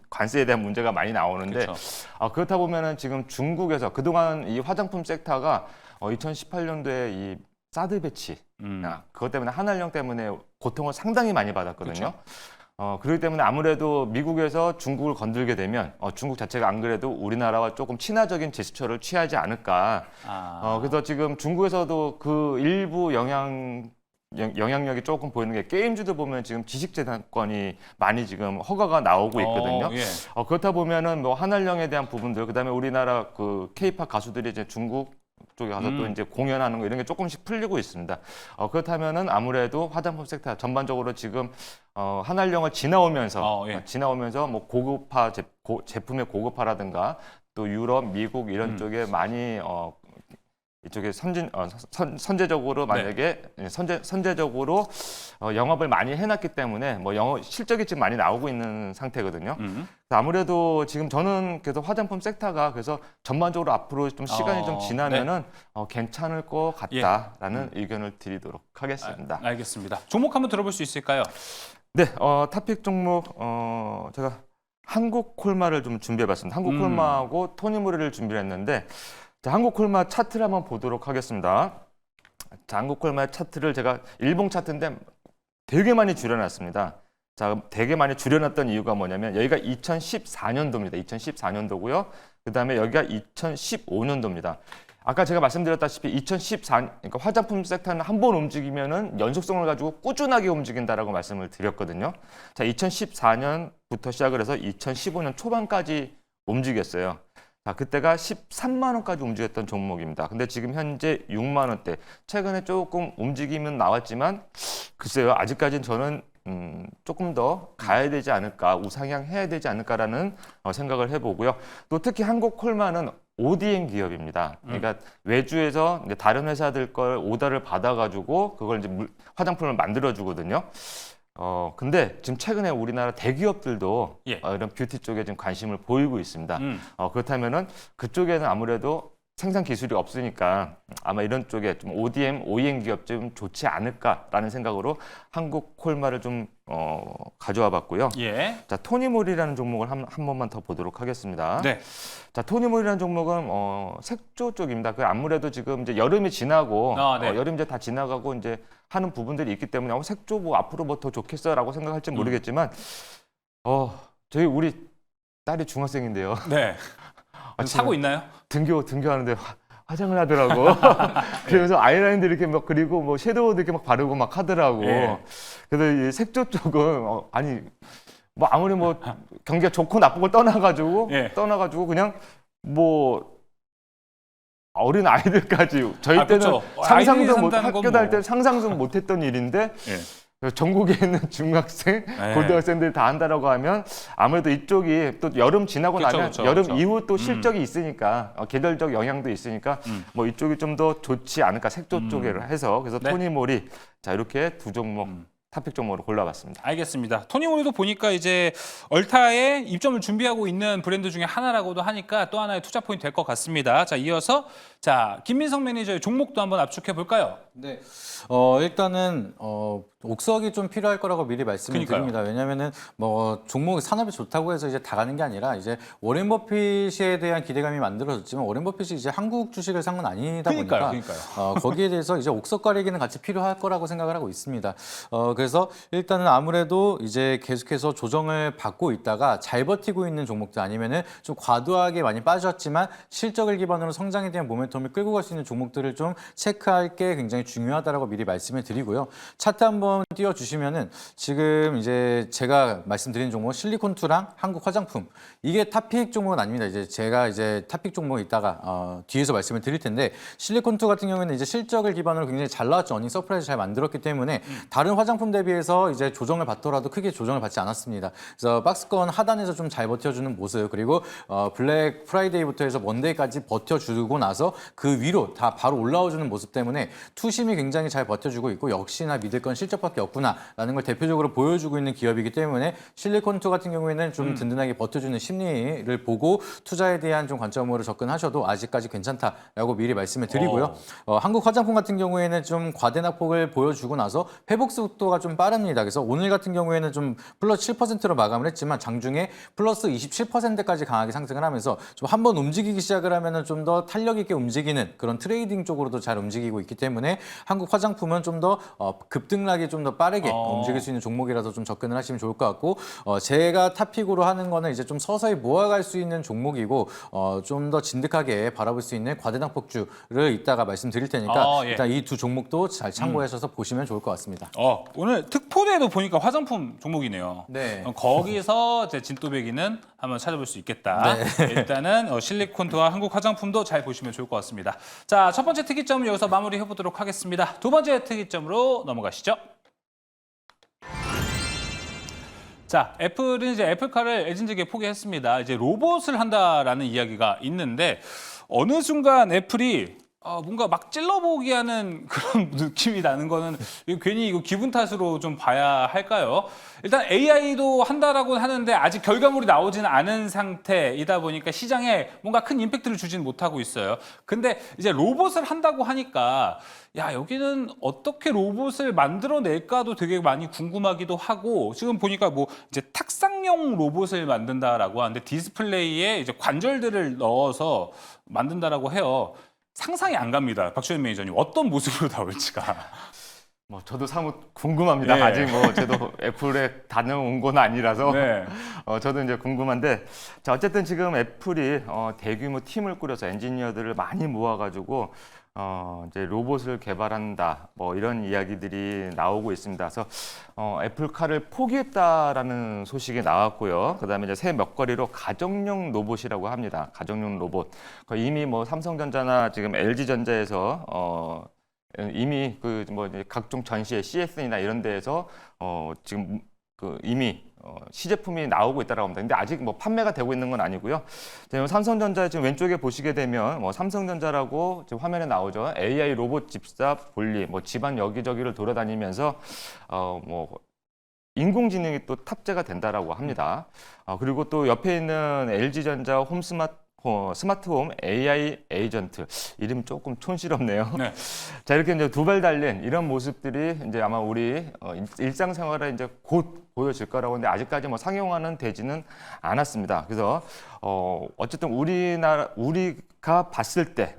S2: 관세에 대한 문제가 많이 나오는데
S1: 그렇죠.
S2: 그렇다 보면은 지금 중국에서 그동안 이 화장품 섹터가 2018년도에 이 사드 배치 그것 때문에 한한령 때문에 고통을 상당히 많이 받았거든요. 그렇기 때문에 아무래도 미국에서 중국을 건들게 되면 중국 자체가 안 그래도 우리나라와 조금 친화적인 제스처를 취하지 않을까. 그래서 지금 중국에서도 그 일부 영향력이 조금 보이는 게 게임주도 보면 지금 지식재산권이 많이 지금 허가가 나오고 있거든요.
S1: 예.
S2: 그렇다 보면은 뭐 한한령에 대한 부분들, 그다음에 우리나라 그 K-팝 가수들이 이제 중국 쪽에 가서 또 이제 공연하는 거 이런 게 조금씩 풀리고 있습니다. 그렇다면은 아무래도 화장품 섹터 전반적으로 지금 한한령을 지나오면서
S1: 예.
S2: 지나오면서 뭐 고급화 제품의 고급화라든가 또 유럽, 미국 이런 쪽에 많이 이쪽에 선제적으로 만약에 선제적으로 영업을 많이 해놨기 때문에 뭐 실적이 지금 많이 나오고 있는 상태거든요. 아무래도 지금 저는 그래서 화장품 섹터가 그래서 전반적으로 앞으로 좀 시간이 좀 지나면은 괜찮을 것 같다라는 의견을 드리도록 하겠습니다.
S1: 알겠습니다. 종목 한번 들어볼 수 있을까요?
S2: 네, 타픽 종목 제가 한국콜마를 좀 준비해봤습니다. 한국콜마하고 토니모리를 준비했는데. 자, 한국콜마 차트를 한번 보도록 하겠습니다. 자, 한국콜마 차트를 제가 일봉 차트인데 되게 많이 줄여놨습니다. 자, 되게 많이 줄여놨던 이유가 뭐냐면 여기가 2014년도입니다. 2014년도고요. 그 다음에 여기가 2015년도입니다. 아까 제가 말씀드렸다시피 그러니까 화장품 섹터는 한 번 움직이면은 연속성을 가지고 꾸준하게 움직인다라고 말씀을 드렸거든요. 자, 2014년부터 시작을 해서 2015년 초반까지 움직였어요. 자, 그때가 13만 원까지 움직였던 종목입니다. 근데 지금 현재 6만 원대. 최근에 조금 움직임은 나왔지만 글쎄요. 아직까지는 저는 조금 더 가야 되지 않을까, 우상향 해야 되지 않을까라는 생각을 해보고요. 또 특히 한국콜마는 ODM 기업입니다. 그러니까 외주에서 이제 다른 회사들 걸 오더를 받아가지고 그걸 이제 화장품을 만들어주거든요. 근데 지금 최근에 우리나라 대기업들도 이런 뷰티 쪽에 좀 관심을 보이고 있습니다. 그렇다면은 그쪽에는 아무래도 생산 기술이 없으니까 아마 이런 쪽에 좀 ODM, OEM 기업 좀 좋지 않을까라는 생각으로 한국콜마를 좀 가져와 봤고요.
S1: 예.
S2: 자, 토니모리라는 종목을 한 번만 더 보도록 하겠습니다.
S1: 네.
S2: 자, 토니모리라는 종목은 색조 쪽입니다. 그 아무래도 지금 이제 여름이 지나고 여름 이제 다 지나가고 이제 하는 부분들이 있기 때문에 색조 뭐 앞으로 뭐 더 좋겠어라고 생각할지 모르겠지만 저희 우리 딸이 중학생인데요.
S1: 네. 사고 있나요?
S2: 등교하는데 화장을 하더라고. 그래서 아이라인도 이렇게 막 그리고 뭐 섀도우도 이렇게 막 바르고 막 하더라고. 그래서 이 색조 쪽은 아니 뭐 아무리 뭐 경기가 좋고 나쁘고 떠나가지고 그냥 뭐 어린 아이들까지 저희 때는
S1: 그렇죠.
S2: 상상도 못
S1: 산다는 건
S2: 학교 다닐
S1: 뭐.
S2: 때 상상도 못했던 일인데 전국에 있는 중학생, 고등학생들이 다 한다라고 하면 아무래도 이쪽이 또 여름 지나고 나면 여름 이후 또 실적이 있으니까 계절적 영향도 있으니까 뭐 이쪽이 좀 더 좋지 않을까 색조 쪽에 해서 그래서 토니모리 자 이렇게 두 종목 탑픽 종목으로 골라봤습니다.
S1: 알겠습니다. 토니모리도 보니까 이제 얼타에 입점을 준비하고 있는 브랜드 중에 하나라고도 하니까 또 하나의 투자 포인트 될 것 같습니다. 자, 이어서 자 김민성 매니저의 종목도 한번 압축해 볼까요?
S4: 네. 일단은 옥석이 좀 필요할 거라고 미리 말씀을 드립니다. 왜냐하면은 뭐 종목 산업이 좋다고 해서 이제 다 가는 게 아니라 이제 워렌 버핏에 대한 기대감이 만들어졌지만 워렌 버핏이 이제 한국 주식을 산 건 아니다 보니까 거기에 대해서 이제 옥석 가리기는 같이 필요할 거라고 생각을 하고 있습니다. 그래서 일단은 아무래도 이제 계속해서 조정을 받고 있다가 잘 버티고 있는 종목들 아니면은 좀 과도하게 많이 빠졌지만 실적을 기반으로 성장에 대한 모멘텀을 끌고 갈 수 있는 종목들을 좀 체크할 게 굉장히 중요하다라고 미리 말씀을 드리고요. 차트 한번 띄워주시면은 지금 이제 제가 말씀드린 종목 실리콘투랑 한국 화장품 이게 탑픽 종목은 아닙니다. 이제 제가 이제 탑픽 종목 이따가 뒤에서 말씀을 드릴 텐데 실리콘투 같은 경우에는 이제 실적을 기반으로 굉장히 잘 나왔죠. 어닝 서프라이즈 잘 만들었기 때문에 다른 화장품 대비해서 이제 조정을 받더라도 크게 조정을 받지 않았습니다. 그래서 박스권 하단에서 좀 잘 버텨주는 모습 그리고 블랙 프라이데이부터 해서 먼데이까지 버텨주고 나서 그 위로 다 바로 올라와주는 모습 때문에 투심이 굉장히 잘 버텨주고 있고 역시나 믿을 건 실적밖에 없구나라는 걸 대표적으로 보여주고 있는 기업이기 때문에 실리콘투 같은 경우에는 좀 든든하게 버텨주는 심리를 보고 투자에 대한 좀 관점으로 접근하셔도 아직까지 괜찮다라고 미리 말씀을 드리고요. 한국 화장품 같은 경우에는 좀 과대낙폭을 보여주고 나서 회복 속도가 좀 빠릅니다. 그래서 오늘 같은 경우에는 좀 플러스 7%로 마감을 했지만 장중에 플러스 27%까지 강하게 상승을 하면서 좀 한번 움직이기 시작을 하면은 좀 더 탄력 있게 움직이는 그런 트레이딩 쪽으로도 잘 움직이고 있기 때문에 한국 화장품은 좀 더 급등락이 좀 더 빠르게 움직일 수 있는 종목이라서 좀 접근을 하시면 좋을 것 같고 제가 탑픽으로 하는 거는 이제 좀 서서히 모아갈 수 있는 종목이고 좀 더 진득하게 바라볼 수 있는 과대낙폭주를 이따가 말씀드릴 테니까
S1: 예.
S4: 일단 이 두 종목도 잘 참고하셔서 보시면 좋을 것 같습니다.
S1: 오늘 특보대도 보니까 화장품 종목이네요.
S4: 네.
S1: 거기서 이제 진또배기는 한번 찾아볼 수 있겠다. 일단은 실리콘투와 한국 화장품도 잘 보시면 좋을 것 같습니다. 자, 첫 번째 특이점을 여기서 마무리해 보도록 하겠습니다. 두 번째 특이점으로 넘어가시죠. 자, 애플은 이제 애플카를 애진에게 포기했습니다. 이제 로봇을 한다라는 이야기가 있는데 어느 순간 애플이 뭔가 막 찔러보기 하는 그런 느낌이 나는 거는 괜히 이거 기분 탓으로 좀 봐야 할까요? 일단 AI도 한다라고 하는데 아직 결과물이 나오지는 않은 상태이다 보니까 시장에 뭔가 큰 임팩트를 주지는 못하고 있어요. 근데 이제 로봇을 한다고 하니까 야, 여기는 어떻게 로봇을 만들어낼까도 되게 많이 궁금하기도 하고 지금 보니까 뭐 이제 탁상용 로봇을 만든다라고 하는데 디스플레이에 이제 관절들을 넣어서 만든다라고 해요. 상상이 안 갑니다. 박주현 매니저님 어떤 모습으로 나올지가.
S2: 뭐 저도 사뭇 궁금합니다.
S1: 네.
S2: 아직 뭐 저도 애플에 다녀온 건 아니라서
S1: 네.
S2: 저도 이제 궁금한데 자 어쨌든 지금 애플이 대규모 팀을 꾸려서 엔지니어들을 많이 모아가지고 이제 로봇을 개발한다 뭐 이런 이야기들이 나오고 있습니다. 그래서 애플카를 포기했다라는 소식이 나왔고요. 그다음에 이제 새 먹거리로 가정용 로봇이라고 합니다. 가정용 로봇. 이미 뭐 삼성전자나 지금 LG전자에서 이미 그 뭐 각종 전시회 CS나 이런 데에서 지금 그 이미 시제품이 나오고 있다라고 합니다. 근데 아직 뭐 판매가 되고 있는 건 아니고요. 삼성전자 지금 왼쪽에 보시게 되면 뭐 삼성전자라고 지금 화면에 나오죠. AI 로봇 집사 볼리 뭐 집안 여기저기를 돌아다니면서 뭐 인공지능이 또 탑재가 된다라고 합니다. 그리고 또 옆에 있는 LG전자 스마트홈 AI 에이전트 이름 조금 촌스럽네요.
S1: 네.
S2: 자 이렇게 이제 두 발 달린 이런 모습들이 이제 아마 우리 일상생활에 이제 곧 보여질 거라고 하는데 아직까지 뭐 상용화는 되지는 않았습니다. 그래서 어쨌든 우리가 봤을 때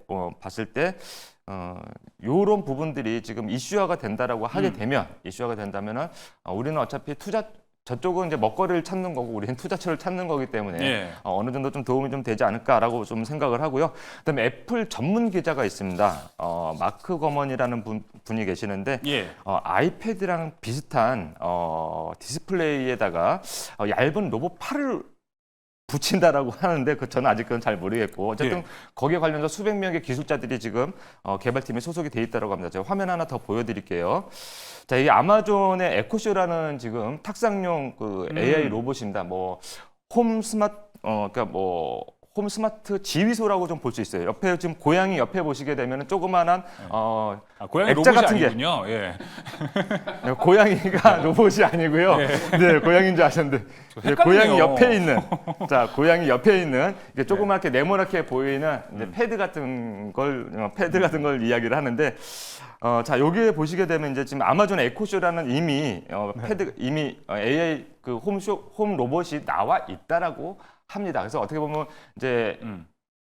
S2: 요런 부분들이 지금 이슈화가 된다라고 하게 되면 이슈화가 된다면은 우리는 어차피 저쪽은 이제 먹거리를 찾는 거고 우리는 투자처를 찾는 거기 때문에
S1: 예.
S2: 어느 정도 좀 도움이 좀 되지 않을까라고 좀 생각을 하고요. 그다음에 애플 전문 기자가 있습니다. 마크 거먼이라는 분이 계시는데
S1: 예.
S2: 아이패드랑 비슷한 디스플레이에다가 얇은 로봇 팔을 붙인다라고 하는데 저는 아직 그건 잘 모르겠고 어쨌든 거기에 관련해서 수백 명의 기술자들이 지금 개발팀에 소속이 돼 있다고 합니다. 제가 화면 하나 더 보여드릴게요. 자, 이 아마존의 에코쇼라는 지금 탁상용 그 AI 로봇입니다. 뭐 홈 스마트 지휘소라고 좀 볼 수 있어요. 옆에 지금 고양이 옆에 보시게 되면 조그만한
S1: 고양이
S2: 액자
S1: 로봇이
S2: 같은 게.
S1: 아니군요. 예.
S2: 고양이가 로봇이 아니고요. 네, 고양이인 줄 아셨는데 고양이 옆에 있는 고양이 옆에 있는 이게 조그맣게 네모나게 보이는 이제 패드 같은 걸 이야기를 하는데 자 여기에 보시게 되면 이제 지금 아마존 에코쇼라는 이미 이미 AI 그 홈 로봇이 나와 있다라고 합니다. 그래서 어떻게 보면 이제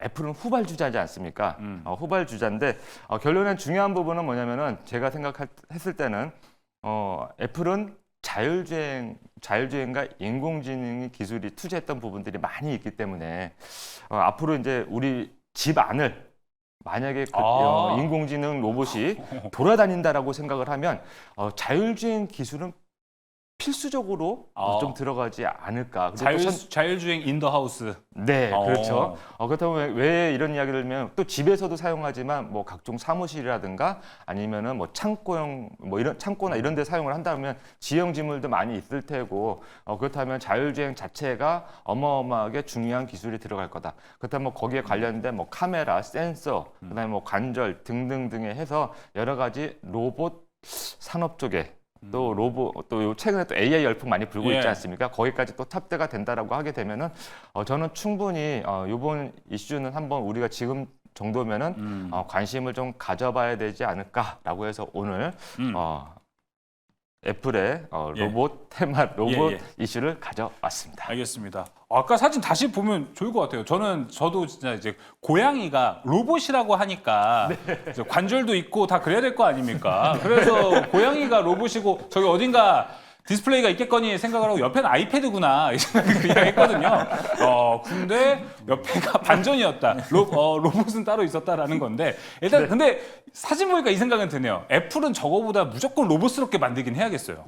S2: 애플은 후발주자지 않습니까? 후발주자인데 결론은 중요한 부분은 뭐냐면은 제가 생각했을 때는 애플은 자율주행과 인공지능 기술이 투자했던 부분들이 많이 있기 때문에 앞으로 이제 우리 집 안을 만약에 인공지능 로봇이 돌아다닌다라고 생각을 하면 자율주행 기술은 필수적으로 좀 들어가지 않을까.
S1: 자율주행 인더 하우스.
S2: 네, 그렇죠. 그렇다면 왜 이런 이야기를 하면 또 집에서도 사용하지만 뭐 각종 사무실이라든가 아니면은 뭐 창고형 뭐 이런 창고나 이런 데 사용을 한다면 지형 지물도 많이 있을 테고 그렇다면 자율주행 자체가 어마어마하게 중요한 기술이 들어갈 거다. 그렇다면 뭐 거기에 관련된 뭐 카메라, 센서, 그다음에 뭐 관절 등등등에 해서 여러 가지 로봇 산업 쪽에 또 또 최근에 또 AI 열풍 많이 불고 있지 않습니까? 거기까지 또 탑재가 된다라고 하게 되면은 저는 충분히 이번 이슈는 한번 우리가 지금 정도면은 관심을 좀 가져봐야 되지 않을까라고 해서 오늘 애플의 로봇 테마 로봇 이슈를 가져왔습니다.
S1: 알겠습니다. 아까 사진 다시 보면 좋을 것 같아요. 저도 진짜 이제 고양이가 로봇이라고 하니까 이제 관절도 있고 다 그래야 될 거 아닙니까? 그래서 고양이가 로봇이고 저기 어딘가 디스플레이가 있겠거니 생각을 하고 옆에는 아이패드구나 이 생각을 그냥 했거든요. 근데 옆에가 반전이었다. 로봇은 따로 있었다라는 건데 일단 근데 사진 보니까 이 생각은 드네요. 애플은 저거보다 무조건 로봇스럽게 만들긴 해야겠어요.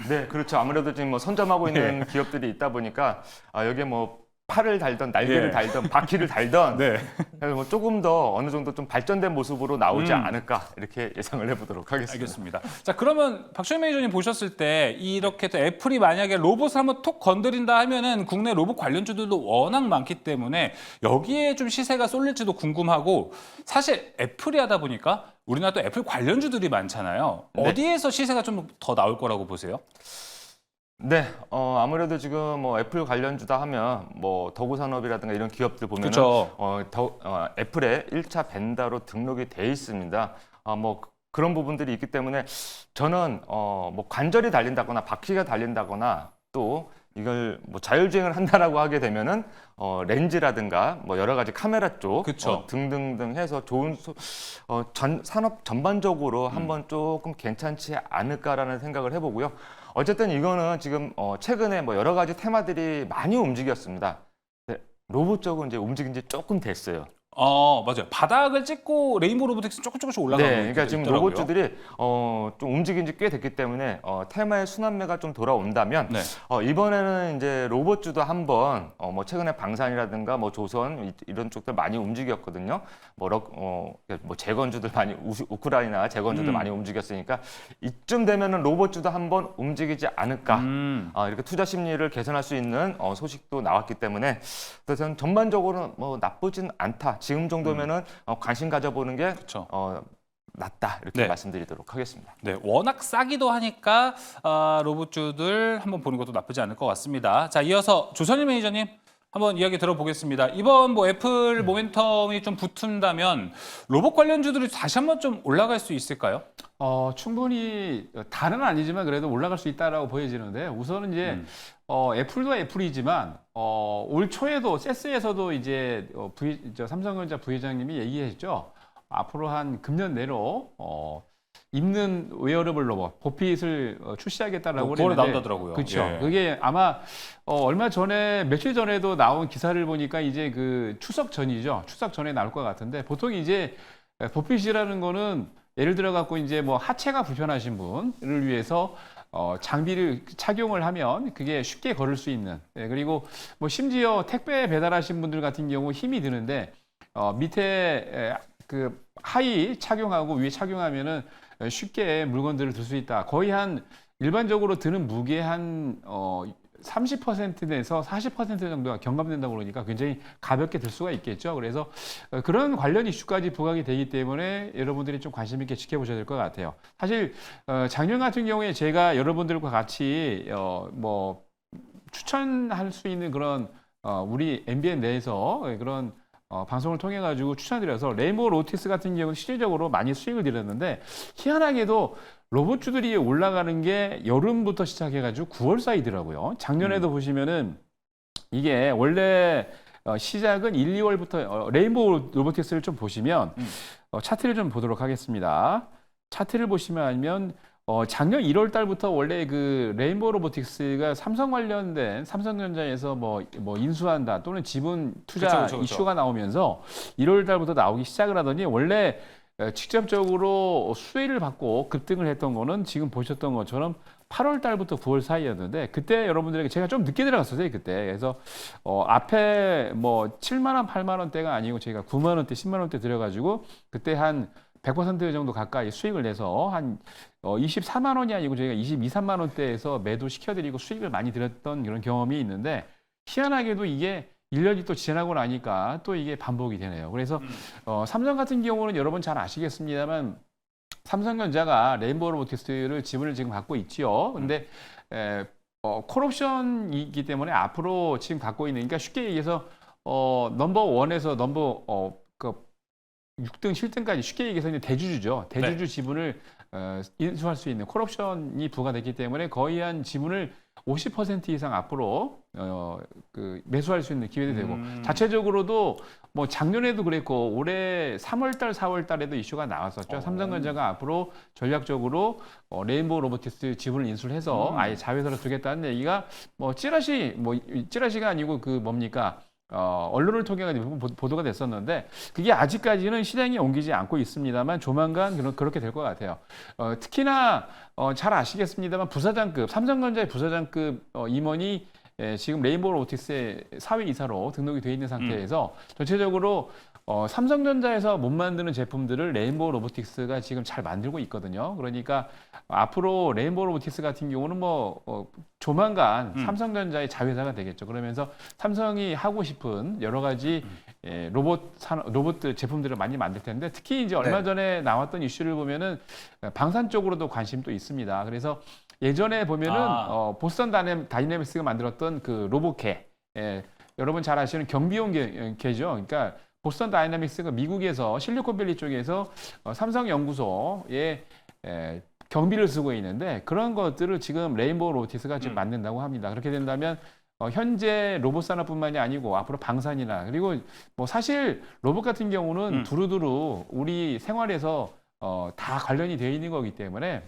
S2: 네, 그렇죠. 아무래도 지금 뭐 선점하고 있는 기업들이 있다 보니까 여기에 뭐 팔을 달던 날개를 달던 바퀴를 달던 그래서 뭐 조금 더 어느 정도 좀 발전된 모습으로 나오지 않을까 이렇게 예상을 해보도록 하겠습니다.
S1: 알겠습니다. 자, 그러면 박주영 매니저님 보셨을 때 이렇게 또 애플이 만약에 로봇을 한번 톡 건드린다 하면은 국내 로봇 관련주들도 워낙 많기 때문에 여기에 좀 시세가 쏠릴지도 궁금하고 사실 애플이 하다 보니까 우리나라 또 애플 관련주들이 많잖아요. 어디에서 시세가 좀 더 나올 거라고 보세요?
S2: 네, 아무래도 지금 뭐 애플 관련주다 하면 뭐 더구산업이라든가 이런 기업들 보면은 애플의 1차 벤더로 등록이 돼 있습니다. 뭐 그런 부분들이 있기 때문에 저는 뭐 관절이 달린다거나 바퀴가 달린다거나 또 이걸 뭐 자율주행을 한다라고 하게 되면은 렌즈라든가 뭐 여러 가지 카메라 쪽 등등등 해서 좋은 산업 전반적으로 한번 조금 괜찮지 않을까라는 생각을 해보고요. 어쨌든 이거는 지금 최근에 뭐 여러 가지 테마들이 많이 움직였습니다. 로봇 쪽은 이제 움직인 지 조금 됐어요.
S1: 맞아요. 바닥을 찍고 레인보우 로보틱스 조금씩 올라가고
S2: 그러니까 지금 로봇주들이 좀 움직인 지 꽤 됐기 때문에 테마의 순환매가 좀 돌아온다면 이번에는 이제 로봇주도 한번 뭐 최근에 방산이라든가 뭐 조선 이런 쪽들 많이 움직였거든요. 뭐 재건주들 많이 우크라이나 재건주들 많이 움직였으니까 이쯤 되면은 로봇주도 한번 움직이지 않을까. 이렇게 투자 심리를 개선할 수 있는 소식도 나왔기 때문에 저는 전반적으로는 뭐 나쁘진 않다. 지금 정도면은 관심 가져보는 게 낫다 이렇게 말씀드리도록 하겠습니다.
S1: 네, 워낙 싸기도 하니까 로봇주들 한번 보는 것도 나쁘지 않을 것 같습니다. 자, 이어서 조선일 매니저님 한번 이야기 들어보겠습니다. 이번 뭐 애플 모멘텀이 좀 붙은다면 로봇 관련주들이 다시 한번 좀 올라갈 수 있을까요?
S3: 충분히 다는 아니지만 그래도 올라갈 수 있다라고 보여지는데 우선은 이제 애플도 애플이지만 올 초에도 세스에서도 이제 삼성전자 부회장님이 얘기했죠. 앞으로 한 금년 내로 입는 웨어러블 로봇 보핏을 출시하겠다라고
S1: 그거는
S3: 그랬는데
S1: 나온다더라고요.
S3: 그렇죠. 그게 아마 얼마 전에 며칠 전에도 나온 기사를 보니까 이제 그 추석 전이죠. 추석 전에 나올 것 같은데 보통 이제 보핏이라는 거는 예를 들어 갖고 이제 뭐 하체가 불편하신 분을 위해서 장비를 착용을 하면 그게 쉽게 걸을 수 있는 그리고 뭐 심지어 택배 배달하신 분들 같은 경우 힘이 드는데 밑에 그 하의 착용하고 위에 착용하면은 쉽게 물건들을 들 수 있다. 거의 한 일반적으로 드는 무게 한 30%에서 40% 정도가 경감된다고 그러니까 굉장히 가볍게 들 수가 있겠죠. 그래서 그런 관련 이슈까지 부각이 되기 때문에 여러분들이 좀 관심 있게 지켜보셔야 될 것 같아요. 사실 작년 같은 경우에 제가 여러분들과 같이 뭐 추천할 수 있는 그런 우리 MBN 내에서 그런 방송을 통해 가지고 추천드려서 레인보우 로보틱스 같은 경우는 실질적으로 많이 수익을 드렸는데 희한하게도 로봇주들이 올라가는 게 여름부터 시작해가지고 9월 사이더라고요. 작년에도 보시면은 이게 원래 시작은 1, 2월부터 레인보우 로보틱스를 좀 보시면 차트를 좀 보도록 하겠습니다. 차트를 보시면 작년 1월 달부터 원래 그 레인보우 로보틱스가 삼성 관련된 삼성전자에서 뭐 인수한다 또는 지분 투자
S1: 그쵸.
S3: 이슈가 나오면서 1월 달부터 나오기 시작을 하더니 원래 직접적으로 수혜를 받고 급등을 했던 거는 지금 보셨던 것처럼 8월 달부터 9월 사이였는데 그때 여러분들에게 제가 좀 늦게 들어갔었어요 그때. 그래서 앞에 뭐 7만 원, 8만 원대가 아니고 저희가 9만 원대, 10만 원대 들여가지고 그때 한 100% 정도 가까이 수익을 내서 한 24만 원이 아니고 저희가 22, 3만 원대에서 매도 시켜드리고 수익을 많이 드렸던 그런 경험이 있는데 희한하게도 이게 1년이 또 지나고 나니까 또 이게 반복이 되네요. 그래서 삼성 같은 경우는 여러분 잘 아시겠습니다만 삼성전자가 레인보우 로보틱스를 지분을 지금 갖고 있지요. 근데 콜옵션이기 때문에 앞으로 지금 갖고 있는 그러니까 쉽게 얘기해서 넘버 원에서 넘버 6등, 7등까지 쉽게 얘기해서 이제 대주주죠. 대주주 지분을 인수할 수 있는 콜옵션이 부과됐기 때문에 거의 한 지분을 50% 이상 앞으로 매수할 수 있는 기회도 되고 자체적으로도 뭐 작년에도 그랬고 올해 3월달, 4월달에도 이슈가 나왔었죠. 삼성전자가 앞으로 전략적으로 레인보우 로보틱스 지분을 인수를 해서 아예 자회사로 두겠다는 얘기가 찌라시가 아니고 그 뭡니까? 언론을 통해 보도가 됐었는데 그게 아직까지는 실행에 옮기지 않고 있습니다만 조만간 그렇게 될 것 같아요. 특히나 잘 아시겠습니다만 부사장급 삼성전자의 부사장급 임원이 지금 레인보우 로보틱스의 사회 이사로 등록이 되어 있는 상태에서 전체적으로 삼성전자에서 못 만드는 제품들을 레인보우 로보틱스가 지금 잘 만들고 있거든요. 그러니까 앞으로 레인보우 로보틱스 같은 경우는 조만간 삼성전자의 자회사가 되겠죠. 그러면서 삼성이 하고 싶은 여러 가지 로봇 제품들을 많이 만들 텐데 특히 이제 얼마 전에 나왔던 이슈를 보면은 방산 쪽으로도 관심도 있습니다. 그래서 예전에 보면은 보스턴 다이내믹스가 만들었던 그 로봇개, 여러분 잘 아시는 경비용 개죠. 그러니까 보스턴 다이내믹스가 미국에서 실리콘밸리 쪽에서 삼성 연구소에 경비를 쓰고 있는데 그런 것들을 지금 레인보우 로보틱스가 지금 만든다고 합니다. 그렇게 된다면 현재 로봇 산업뿐만이 아니고 앞으로 방산이나 그리고 뭐 사실 로봇 같은 경우는 두루두루 우리 생활에서 다 관련이 되어 있는 거기 때문에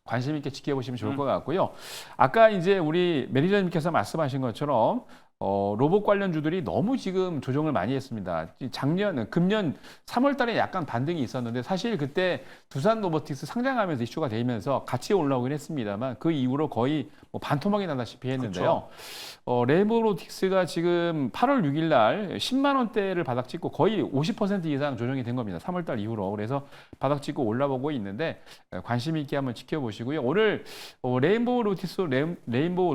S3: 관심 있게 지켜보시면 좋을 것 같고요. 아까 이제 우리 매니저님께서 말씀하신 것처럼 로봇 관련주들이 너무 지금 조정을 많이 했습니다. 금년 3월 달에 약간 반등이 있었는데 사실 그때 두산 로보틱스 상장하면서 이슈가 되면서 같이 올라오긴 했습니다만 그 이후로 거의 반토막이 나다시피 했는데요. 레인보우 로보틱스가 지금 8월 6일 날 10만 원대를 바닥 찍고 거의 50% 이상 조정이 된 겁니다. 3월 달 이후로. 그래서 바닥 찍고 올라보고 있는데 관심 있게 한번 지켜보시고요. 오늘 레인보우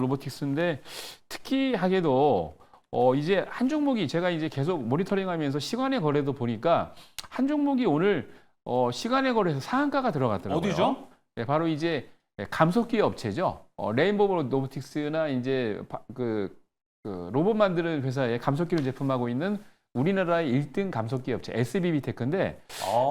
S3: 로보틱스인데 특이하게도 이제 한 종목이 제가 이제 계속 모니터링하면서 시간의 거래도 보니까 한 종목이 오늘 시간의 거래에서 상한가가 들어갔더라고요.
S1: 어디죠?
S3: 네, 바로 이제 감속기 업체죠. 레인보우 로보틱스나 이제 그 로봇 만드는 회사에 감속기를 제품하고 있는 우리나라의 1등 감속기 업체 SBB테크인데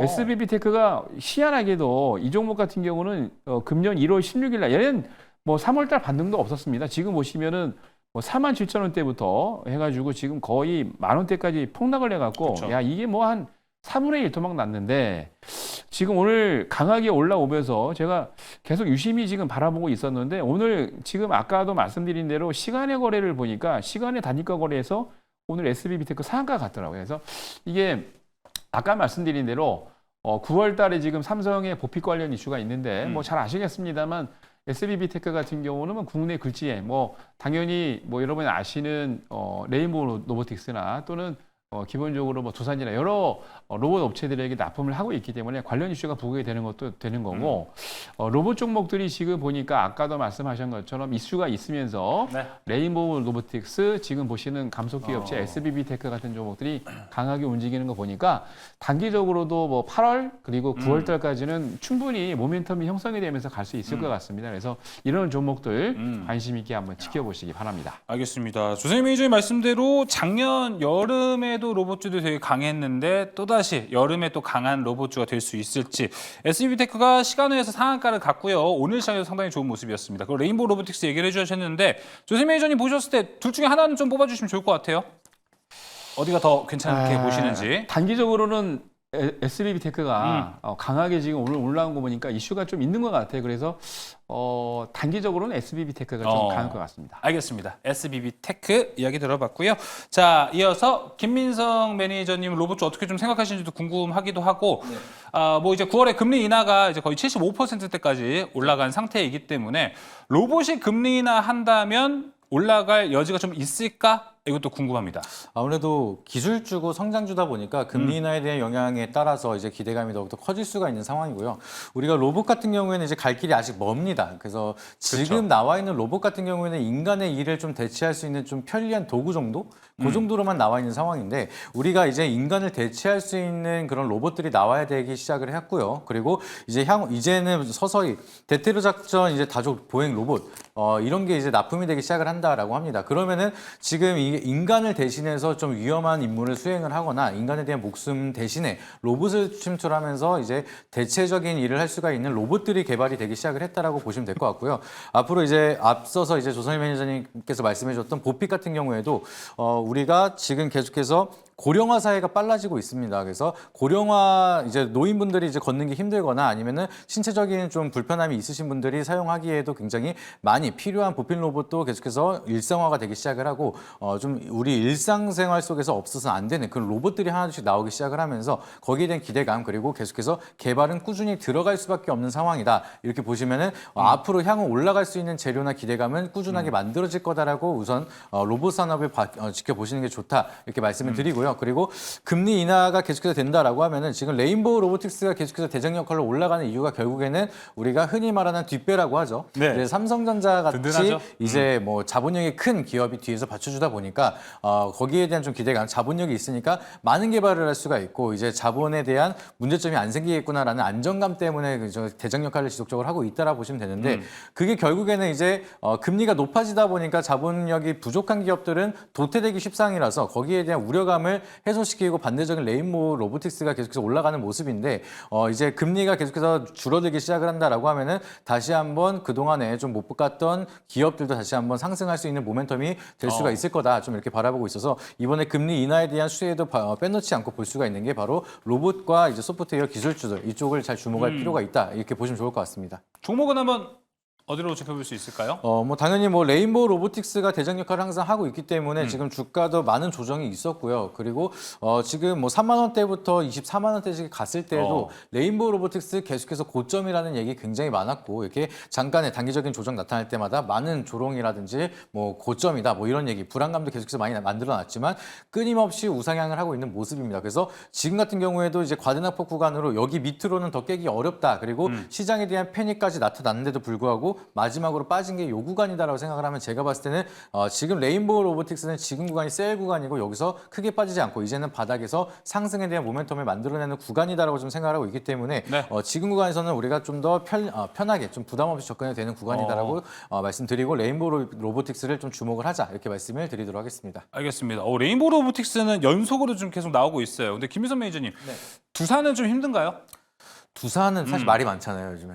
S3: SBB테크가 희한하게도 이 종목 같은 경우는 금년 1월 16일 날 얘는 3월 달 반등도 없었습니다. 지금 보시면은 47,000원대부터 해가지고 지금 거의 10,000원대까지 폭락을 해갖고
S1: 그쵸.
S3: 야 이게 한 3분의 1 토막 났는데 지금 오늘 강하게 올라오면서 제가 계속 유심히 지금 바라보고 있었는데 오늘 지금 아까도 말씀드린 대로 시간의 거래를 보니까 시간의 단위가 거래에서 오늘 SBB테크 상한가 같더라고요. 그래서 이게 아까 말씀드린 대로 9월 달에 지금 삼성의 보픽 관련 이슈가 있는데 잘 아시겠습니다만 SBB테크 같은 경우는 국내 글지에 당연히 여러분이 아시는 레인보우 로보틱스나 또는 기본적으로 두산이나 여러 로봇 업체들에게 납품을 하고 있기 때문에 관련 이슈가 부각이 되는 것도 되는 거고 로봇 종목들이 지금 보니까 아까도 말씀하신 것처럼 이슈가 있으면서
S1: 네.
S3: 레인보우 로보틱스 지금 보시는 감속기 업체 SBB테크 같은 종목들이 강하게 움직이는 거 보니까 단기적으로도 8월 그리고 9월 달까지는 충분히 모멘텀이 형성이 되면서 갈 수 있을 것 같습니다. 그래서 이런 종목들 관심 있게 한번 지켜보시기 바랍니다.
S1: 알겠습니다. 조세미 매니저님 말씀대로 작년 여름에도 로봇주도 되게 강했는데 또다시 여름에 또 강한 로봇주가 될 수 있을지 SBTech가 시간외에서 상한가를 갔고요. 오늘 시장에도 상당히 좋은 모습이었습니다. 그리고 레인보우 로보틱스 얘기를 해주셨는데 조세미 매니저님 보셨을 때 둘 중에 하나는 좀 뽑아주시면 좋을 것 같아요. 어디가 더 괜찮게 보시는지.
S3: 단기적으로는 SBB 테크가 강하게 지금 오늘 올라온 거 보니까 이슈가 좀 있는 것 같아요. 그래서 단기적으로는 SBB 테크가 좀 강할 것 같습니다.
S1: 알겠습니다. SBB 테크 이야기 들어봤고요. 자, 이어서 김민성 매니저님 로봇주 어떻게 좀 생각하시는지도 궁금하기도 하고, 뭐 이제 9월에 금리 인하가 이제 거의 75%대까지 올라간 상태이기 때문에 로봇이 금리 인하 한다면 올라갈 여지가 좀 있을까? 이것도 궁금합니다.
S4: 아무래도 기술주고 성장주다 보니까 금리 인하에 대한 영향에 따라서 이제 기대감이 더욱더 커질 수가 있는 상황이고요. 우리가 로봇 같은 경우에는 이제 갈 길이 아직 멉니다. 그래서 지금 나와 있는 로봇 같은 경우에는 인간의 일을 좀 대체할 수 있는 좀 편리한 도구 정도? 그 정도로만 나와 있는 상황인데 우리가 이제 인간을 대체할 수 있는 그런 로봇들이 나와야 되기 시작을 했고요. 그리고 이제 이제는 서서히 대테러 작전 이제 다족 보행 로봇 이런 게 이제 납품이 되기 시작을 한다라고 합니다. 그러면은 지금 이 인간을 대신해서 좀 위험한 임무를 수행을 하거나 인간에 대한 목숨 대신에 로봇을 침투하면서 이제 대체적인 일을 할 수가 있는 로봇들이 개발이 되기 시작을 했다라고 보시면 될 것 같고요. 앞으로 이제 앞서서 이제 조선일 매니저님께서 말씀해주셨던 보픽 같은 경우에도 우리가 지금 계속해서 고령화 사회가 빨라지고 있습니다. 그래서 고령화 이제 노인분들이 이제 걷는 게 힘들거나 아니면은 신체적인 좀 불편함이 있으신 분들이 사용하기에도 굉장히 많이 필요한 보필 로봇도 계속해서 일상화가 되기 시작을 하고 좀 우리 일상생활 속에서 없어서는 안 되는 그런 로봇들이 하나씩 나오기 시작을 하면서 거기에 대한 기대감 그리고 계속해서 개발은 꾸준히 들어갈 수밖에 없는 상황이다. 이렇게 보시면은 앞으로 향후 올라갈 수 있는 재료나 기대감은 꾸준하게 만들어질 거다라고 우선 로봇 산업을 지켜보시는 게 좋다. 이렇게 말씀을 드리고요. 그리고 금리 인하가 계속해서 된다라고 하면은 지금 레인보우 로보틱스가 계속해서 대장 역할로 올라가는 이유가 결국에는 우리가 흔히 말하는 뒷배라고 하죠.
S1: 네.
S4: 그래서 삼성전자 같이
S1: 든든하죠.
S4: 이제 뭐 자본력이 큰 기업이 뒤에서 받쳐주다 보니까 거기에 대한 좀 기대감, 자본력이 있으니까 많은 개발을 할 수가 있고 이제 자본에 대한 문제점이 안 생기겠구나라는 안정감 때문에 대장 역할을 지속적으로 하고 있다라 보시면 되는데 그게 결국에는 이제 금리가 높아지다 보니까 자본력이 부족한 기업들은 도태되기 십상이라서 거기에 대한 우려감을 해소시키고 반대적인 레인보우 로보틱스가 계속해서 올라가는 모습인데 이제 금리가 계속해서 줄어들기 시작을 한다라고 하면은 다시 한번 그동안에 좀 못 갔던 기업들도 다시 한번 상승할 수 있는 모멘텀이 될 수가 있을 거다 좀 이렇게 바라보고 있어서 이번에 금리 인하에 대한 수혜도 빼놓지 않고 볼 수가 있는 게 바로 로봇과 이제 소프트웨어 기술주들 이쪽을 잘 주목할 필요가 있다 이렇게 보시면 좋을 것 같습니다.
S1: 종목은 한번 어디로 지켜볼 수 있을까요?
S4: 뭐 당연히 뭐 레인보우 로보틱스가 대장 역할을 항상 하고 있기 때문에 지금 주가도 많은 조정이 있었고요. 그리고 지금 뭐 3만 원대부터 24만 원대씩 갔을 때도 레인보우 로보틱스 계속해서 고점이라는 얘기 굉장히 많았고 이렇게 잠깐의 단기적인 조정 나타날 때마다 많은 조롱이라든지 뭐 고점이다 뭐 이런 얘기 불안감도 계속해서 많이 만들어놨지만 끊임없이 우상향을 하고 있는 모습입니다. 그래서 지금 같은 경우에도 이제 과대낙폭 구간으로 여기 밑으로는 더 깨기 어렵다. 그리고 시장에 대한 패닉까지 나타났는데도 불구하고 마지막으로 빠진 게 요 구간이다라고 생각을 하면 제가 봤을 때는 지금 레인보우 로보틱스는 지금 구간이 셀 구간이고 여기서 크게 빠지지 않고 이제는 바닥에서 상승에 대한 모멘텀을 만들어내는 구간이다라고 좀 생각을 하고 있기 때문에
S1: 네.
S4: 지금 구간에서는 우리가 좀 더 편하게 좀 부담 없이 접근이 되는 구간이다라고 말씀드리고 레인보우 로보틱스를 좀 주목을 하자 이렇게 말씀을 드리도록 하겠습니다.
S1: 알겠습니다. 레인보우 로보틱스는 연속으로 좀 계속 나오고 있어요. 근데 김민선 매니저님, 두산은 좀 힘든가요?
S4: 두산은 사실 말이 많잖아요 요즘에.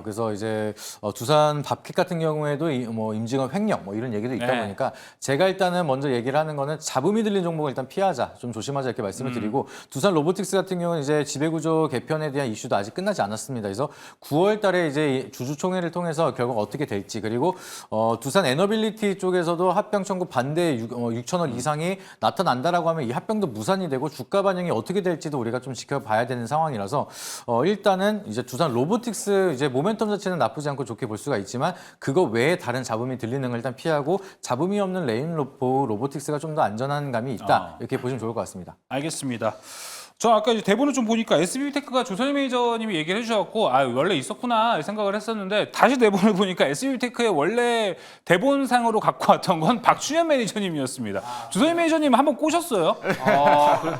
S4: 그래서 이제 두산 밥kit 같은 경우에도 뭐 임직원 횡령 뭐 이런 얘기도 있다
S1: 네.
S4: 보니까 제가 일단은 먼저 얘기를 하는 거는 잡음이 들린 종목을 일단 피하자, 좀 조심하자 이렇게 말씀을 드리고 두산 로보틱스 같은 경우는 이제 지배구조 개편에 대한 이슈도 아직 끝나지 않았습니다. 그래서 9월달에 이제 주주총회를 통해서 결국 어떻게 될지 그리고 두산 에너빌리티 쪽에서도 합병 청구 반대 6천억 이상이 나타난다라고 하면 이 합병도 무산이 되고 주가 반영이 어떻게 될지도 우리가 좀 지켜봐야 되는 상황이라서. 일단은 이제 두산 로보틱스 이제 모멘텀 자체는 나쁘지 않고 좋게 볼 수가 있지만 그거 외에 다른 잡음이 들리는 걸 일단 피하고 잡음이 없는 레인보우 로보틱스가 좀 더 안전한 감이 있다 이렇게 보시면 좋을 것 같습니다.
S1: 알겠습니다. 저 아까 이제 대본을 좀 보니까 SBB 테크가 조선일 매니저님이 얘기를 해주셨고 원래 있었구나 생각을 했었는데 다시 대본을 보니까 SBB 테크의 원래 대본상으로 갖고 왔던 건 박준현 매니저님이었습니다. 조선일 매니저님 한번 꼬셨어요?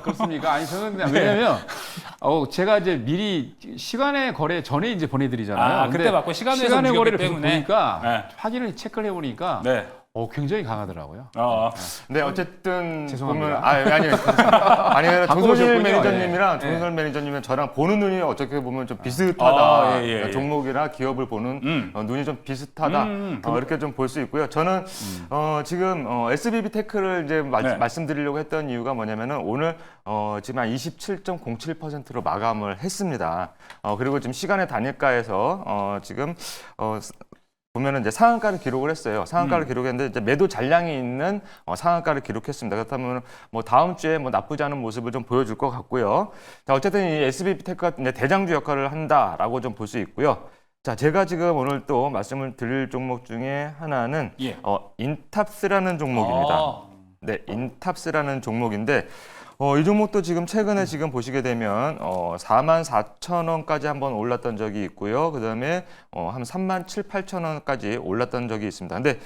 S3: 그렇습니까? 아니 저는 왜냐면 제가 이제 미리 시간의 거래 전에 이제 보내드리잖아요.
S1: 그때 맞고 시간에서
S3: 시간의
S1: 움직였기
S3: 거래를
S1: 때문에.
S3: 보니까
S1: 네.
S3: 확인을 체크를 해보니까
S1: 네.
S3: 굉장히 강하더라고요.
S2: 네, 어쨌든
S3: 죄송합니다.
S2: 보면 아니
S3: 바꿔
S2: 조선일
S3: 오셨군요.
S2: 매니저님이랑
S1: 예.
S2: 조선일 매니저님이랑 저랑 보는 눈이 어떻게 보면 좀 비슷하다.
S1: 예.
S2: 종목이나 기업을 보는 눈이 좀 비슷하다. 이렇게 좀 볼 수 있고요. 저는 지금 SBB 테크를 이제
S1: 네.
S2: 말씀드리려고 했던 이유가 뭐냐면은 오늘 지금 한 27.07%로 마감을 했습니다. 그리고 지금 시간의 단일가에서 지금 보면은 이제 상한가를 기록을 했어요. 상한가를 기록했는데 이제 매도 잔량이 있는 상한가를 기록했습니다. 그렇다면 뭐 다음 주에 뭐 나쁘지 않은 모습을 좀 보여줄 것 같고요. 자, 어쨌든 이 SBB 테크가 이제 대장주 역할을 한다라고 좀 볼 수 있고요. 자, 제가 지금 오늘 또 말씀을 드릴 종목 중에 하나는
S1: 예.
S2: 인탑스라는 종목입니다. 네, 인탑스라는 종목인데 이 종목도 지금 최근에 지금 보시게 되면 44,000원까지 한번 올랐던 적이 있고요. 그다음에 한 37,000~38,000원까지 올랐던 적이 있습니다. 근데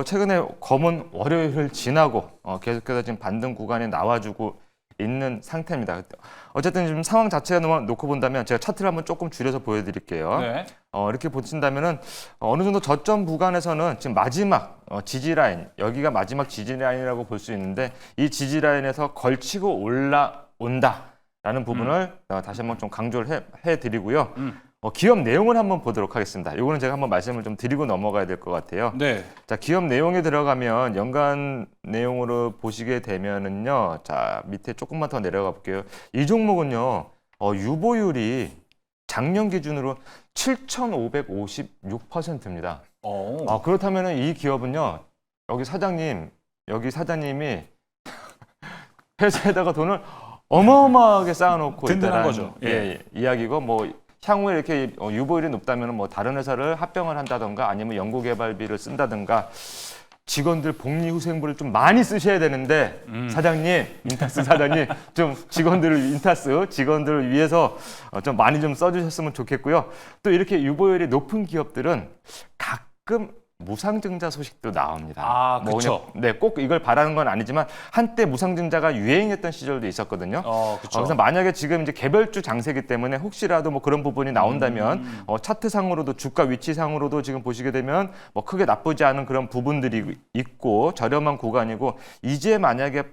S2: 최근에 검은 월요일을 지나고 계속해서 지금 반등 구간에 나와주고 있는 상태입니다. 어쨌든 지금 상황 자체가 놓고 본다면 제가 차트를 한번 조금 줄여서 보여드릴게요.
S1: 네.
S2: 이렇게 보신다면은 어느 정도 저점 구간에서는 지금 마지막 지지 라인, 여기가 마지막 지지 라인이라고 볼 수 있는데 이 지지 라인에서 걸치고 올라온다라는 부분을 다시 한번 좀 강조를 해드리고요. 기업 내용을 한번 보도록 하겠습니다. 이거는 제가 한번 말씀을 좀 드리고 넘어가야 될 것 같아요.
S1: 네.
S2: 자, 기업 내용에 들어가면 연간 내용으로 보시게 되면은요. 자, 밑에 조금만 더 내려가 볼게요. 이 종목은요. 유보율이 작년 기준으로 7,556%입니다. 그렇다면은 이 기업은요. 여기 사장님이 회사에다가 돈을 어마어마하게 쌓아놓고
S1: 든든한
S2: 있다는
S1: 거죠. 예.
S2: 이야기고 뭐 향후에 이렇게 유보율이 높다면 뭐 다른 회사를 합병을 한다던가 아니면 연구개발비를 쓴다던가 직원들 복리후생부를 좀 많이 쓰셔야 되는데 사장님, 인타스 사장님 좀 직원들을 위해서 좀 많이 좀 써주셨으면 좋겠고요. 또 이렇게 유보율이 높은 기업들은 가끔 무상증자 소식도 나옵니다.
S1: 그렇죠.
S2: 네, 꼭 이걸 바라는 건 아니지만 한때 무상증자가 유행했던 시절도 있었거든요.
S1: 그렇죠.
S2: 그래서 만약에 지금 이제 개별주 장세기 때문에 혹시라도 뭐 그런 부분이 나온다면 차트상으로도 주가 위치상으로도 지금 보시게 되면 뭐 크게 나쁘지 않은 그런 부분들이 있고 저렴한 구간이고 이제 만약에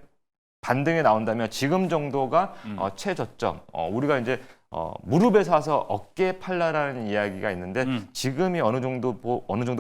S2: 반등이 나온다면 지금 정도가 최저점. 우리가 이제 무릎에 사서 어깨에 팔라라는 이야기가 있는데 지금이 어느 정도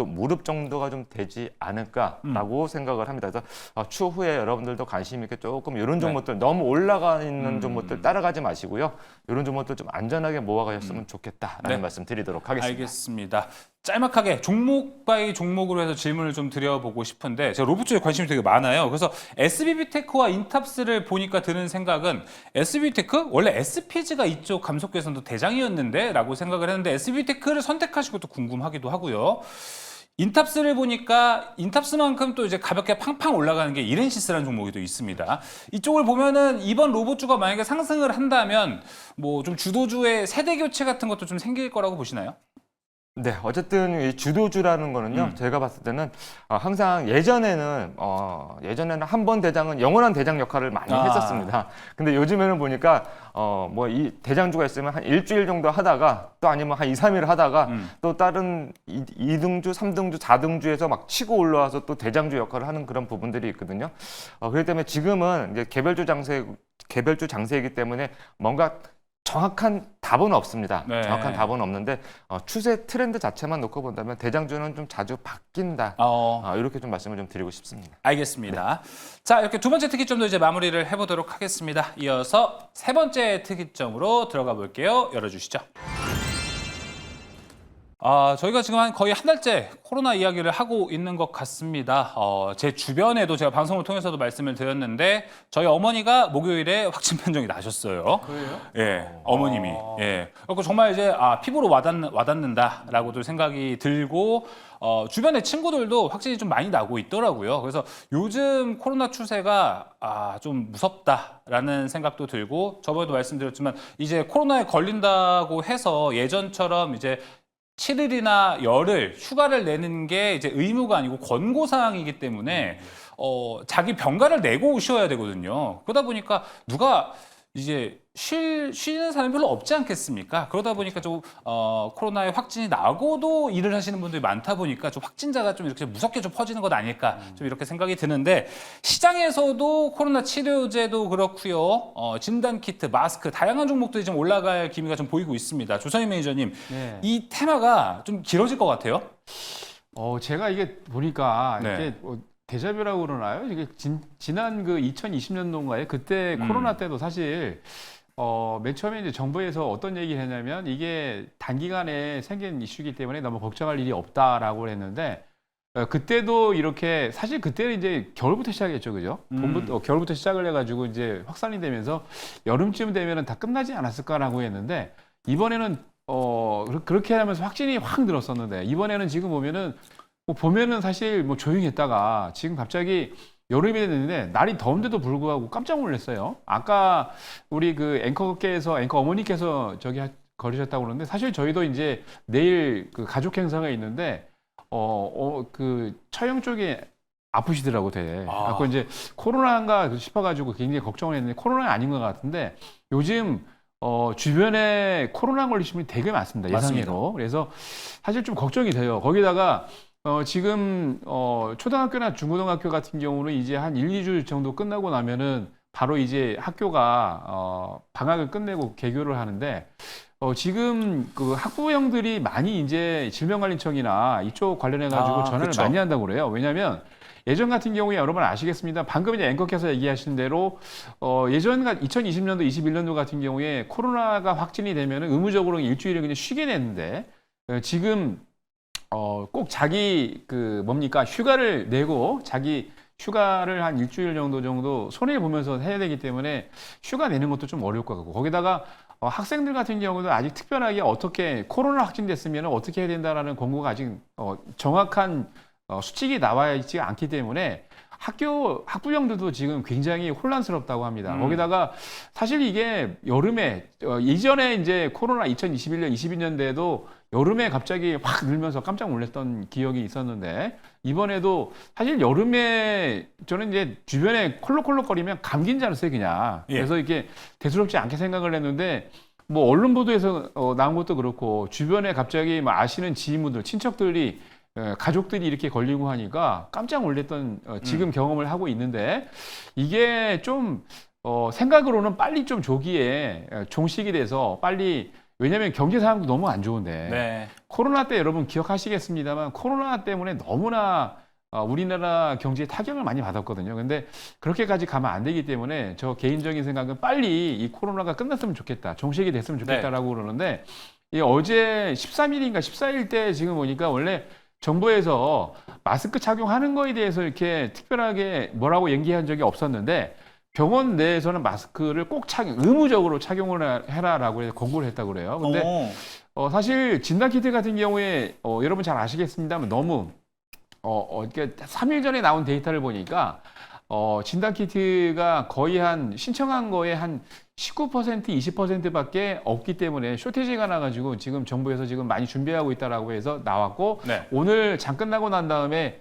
S2: 무릎 정도가 좀 되지 않을까라고 생각을 합니다. 그래서 추후에 여러분들도 관심 있게 조금 이런 종목들 너무 올라가 있는 종목들 따라가지 마시고요. 이런 종목들 좀 안전하게 모아가셨으면 좋겠다라는 말씀 드리도록 하겠습니다.
S1: 알겠습니다. 짤막하게 종목 바이 종목으로 해서 질문을 좀 드려보고 싶은데 제가 로봇 쪽에 관심이 되게 많아요. 그래서 SBB테크와 인탑스를 보니까 드는 생각은 SBB테크 원래 SPG가 이쪽 감속계선도 대장이었는데 라고 생각을 했는데 SBB테크를 선택하신 것도 궁금하기도 하고요. 인탑스를 보니까 인탑스만큼 또 이제 가볍게 팡팡 올라가는 게 이렌시스라는 종목이 또 있습니다. 이쪽을 보면은 이번 로봇주가 만약에 상승을 한다면 뭐 좀 주도주의 세대 교체 같은 것도 좀 생길 거라고 보시나요?
S2: 네, 어쨌든 이 주도주라는 거는요, 제가 봤을 때는 항상 예전에는 한 번 대장은 영원한 대장 역할을 많이 했었습니다. 근데 요즘에는 보니까 뭐 이 대장주가 있으면 한 일주일 정도 하다가 또 아니면 한 2, 3일 하다가 또 다른 2등주, 3등주, 4등주에서 막 치고 올라와서 또 대장주 역할을 하는 그런 부분들이 있거든요. 그렇기 때문에 지금은 이제 개별주 장세이기 때문에 뭔가 정확한 답은 없습니다.
S1: 네.
S2: 정확한 답은 없는데 추세 트렌드 자체만 놓고 본다면 대장주는 좀 자주 바뀐다. 이렇게 좀 말씀을 좀 드리고 싶습니다.
S1: 알겠습니다. 자, 이렇게 두 번째 특이점도 이제 마무리를 해보도록 하겠습니다. 이어서 세 번째 특이점으로 들어가 볼게요. 열어주시죠. 저희가 지금 거의 한 달째 코로나 이야기를 하고 있는 것 같습니다. 제 주변에도 제가 방송을 통해서도 말씀을 드렸는데 저희 어머니가 목요일에 확진 판정이 나셨어요.
S3: 그래요?
S1: 예, 어머님이. 예. 그래서 정말 이제 피부로 와닿는다라고도 생각이 들고 주변의 친구들도 확진이 좀 많이 나고 있더라고요. 그래서 요즘 코로나 추세가 좀 무섭다라는 생각도 들고 저번에도 말씀드렸지만 이제 코로나에 걸린다고 해서 예전처럼 이제 7일이나 열흘 휴가를 내는 게 이제 의무가 아니고 권고사항이기 때문에 자기 병가를 내고 오셔야 되거든요. 그러다 보니까 누가 이제 쉬는 사람이 별로 없지 않겠습니까? 그러다 보니까 좀 코로나의 확진이 나고도 일을 하시는 분들이 많다 보니까 좀 확진자가 좀 이렇게 무섭게 좀 퍼지는 것 아닐까 좀 이렇게 생각이 드는데 시장에서도 코로나 치료제도 그렇고요. 진단 키트, 마스크 다양한 종목들이 좀 올라갈 기미가 좀 보이고 있습니다. 조상희 매니저님,
S3: 네.
S1: 이 테마가 좀 길어질 것 같아요.
S3: 제가 이게 보니까
S1: 네.
S3: 이게 데자뷰라고 그러나요? 이게 지난 그 2020년도인가에 그때 코로나 때도 사실 맨 처음에 이제 정부에서 어떤 얘기를 했냐면 이게 단기간에 생긴 이슈이기 때문에 너무 걱정할 일이 없다라고 했는데 그때도 이렇게 사실 그때는 이제 겨울부터 시작했죠, 그죠? 겨울부터 시작을 해가지고 이제 확산이 되면서 여름쯤 되면은 다 끝나지 않았을까라고 했는데 이번에는 그렇게 하면서 확진이 확 늘었었는데 이번에는 지금 보면은 사실 뭐 조용했다가 지금 갑자기 여름이 됐는데 날이 더운데도 불구하고 깜짝 놀랐어요. 아까 우리 그 앵커 어머니께서 걸으셨다고 그러는데 사실 저희도 이제 내일 그 가족 행사가 있는데 그 처형 쪽에 아프시더라고 되게. 그래서 이제 코로나인가 싶어가지고 굉장히 걱정을 했는데 코로나가 아닌 것 같은데 요즘 주변에 코로나 걸리신 분이 되게 많습니다. 예상외로. 그래서 사실 좀 걱정이 돼요. 거기다가 지금 초등학교나 중고등학교 같은 경우는 이제 한 1, 2주 정도 끝나고 나면은 바로 이제 학교가 방학을 끝내고 개교를 하는데 지금 그 학부형들이 많이 이제 질병관리청이나 이쪽 관련해 가지고 전화를
S1: 그쵸.
S3: 많이 한다고 그래요. 왜냐하면 예전 같은 경우에 여러분 아시겠습니다. 방금 이제 앵커께서 얘기하신 대로 예전 2020년도, 21년도 같은 경우에 코로나가 확진이 되면 의무적으로 일주일을 그냥 쉬게 되는데 지금 꼭 자기 휴가를 내고 자기 휴가를 한 일주일 정도 손해 보면서 해야 되기 때문에 휴가 내는 것도 좀 어려울 것 같고 거기다가 학생들 같은 경우는 아직 특별하게 어떻게 코로나 확진됐으면 어떻게 해야 된다라는 권고가 아직 정확한 수칙이 나와 있지 않기 때문에 학부형들도 지금 굉장히 혼란스럽다고 합니다. 거기다가 사실 이게 여름에 이전에 이제 코로나 2021년, 22년대에도 여름에 갑자기 확 늘면서 깜짝 놀랐던 기억이 있었는데 이번에도 사실 여름에 저는 이제 주변에 콜록콜록거리면 감기인 줄 알았어요 그냥.
S1: 예.
S3: 그래서 이게 대수롭지 않게 생각을 했는데 뭐 언론 보도에서 나온 것도 그렇고 주변에 갑자기 뭐 아시는 지인분들, 친척들이 가족들이 이렇게 걸리고 하니까 깜짝 놀랐던 지금 경험을 하고 있는데 이게 좀 생각으로는 빨리 좀 조기에 종식이 돼서 빨리 왜냐하면 경제 상황도 너무 안 좋은데
S1: 네.
S3: 코로나 때 여러분 기억하시겠습니다만 코로나 때문에 너무나 우리나라 경제에 타격을 많이 받았거든요. 근데 그렇게까지 가면 안 되기 때문에 저 개인적인 생각은 빨리 이 코로나가 끝났으면 좋겠다. 종식이 됐으면 좋겠다라고 그러는데 어제 13일인가 14일 때 지금 보니까 원래 정부에서 마스크 착용하는 거에 대해서 이렇게 특별하게 뭐라고 얘기한 적이 없었는데 병원 내에서는 마스크를 꼭 의무적으로 착용을 해라라고 해서 권고를 했다고 그래요. 근데 사실 진단키트 같은 경우에 여러분 잘 아시겠습니다만 너무 이렇게 3일 전에 나온 데이터를 보니까 진단키트가 거의 신청한 거에 한 19%, 20%밖에 없기 때문에 쇼티지가 나가지고 지금 정부에서 지금 많이 준비하고 있다라고 해서 나왔고
S1: 네.
S3: 오늘 장 끝나고 난 다음에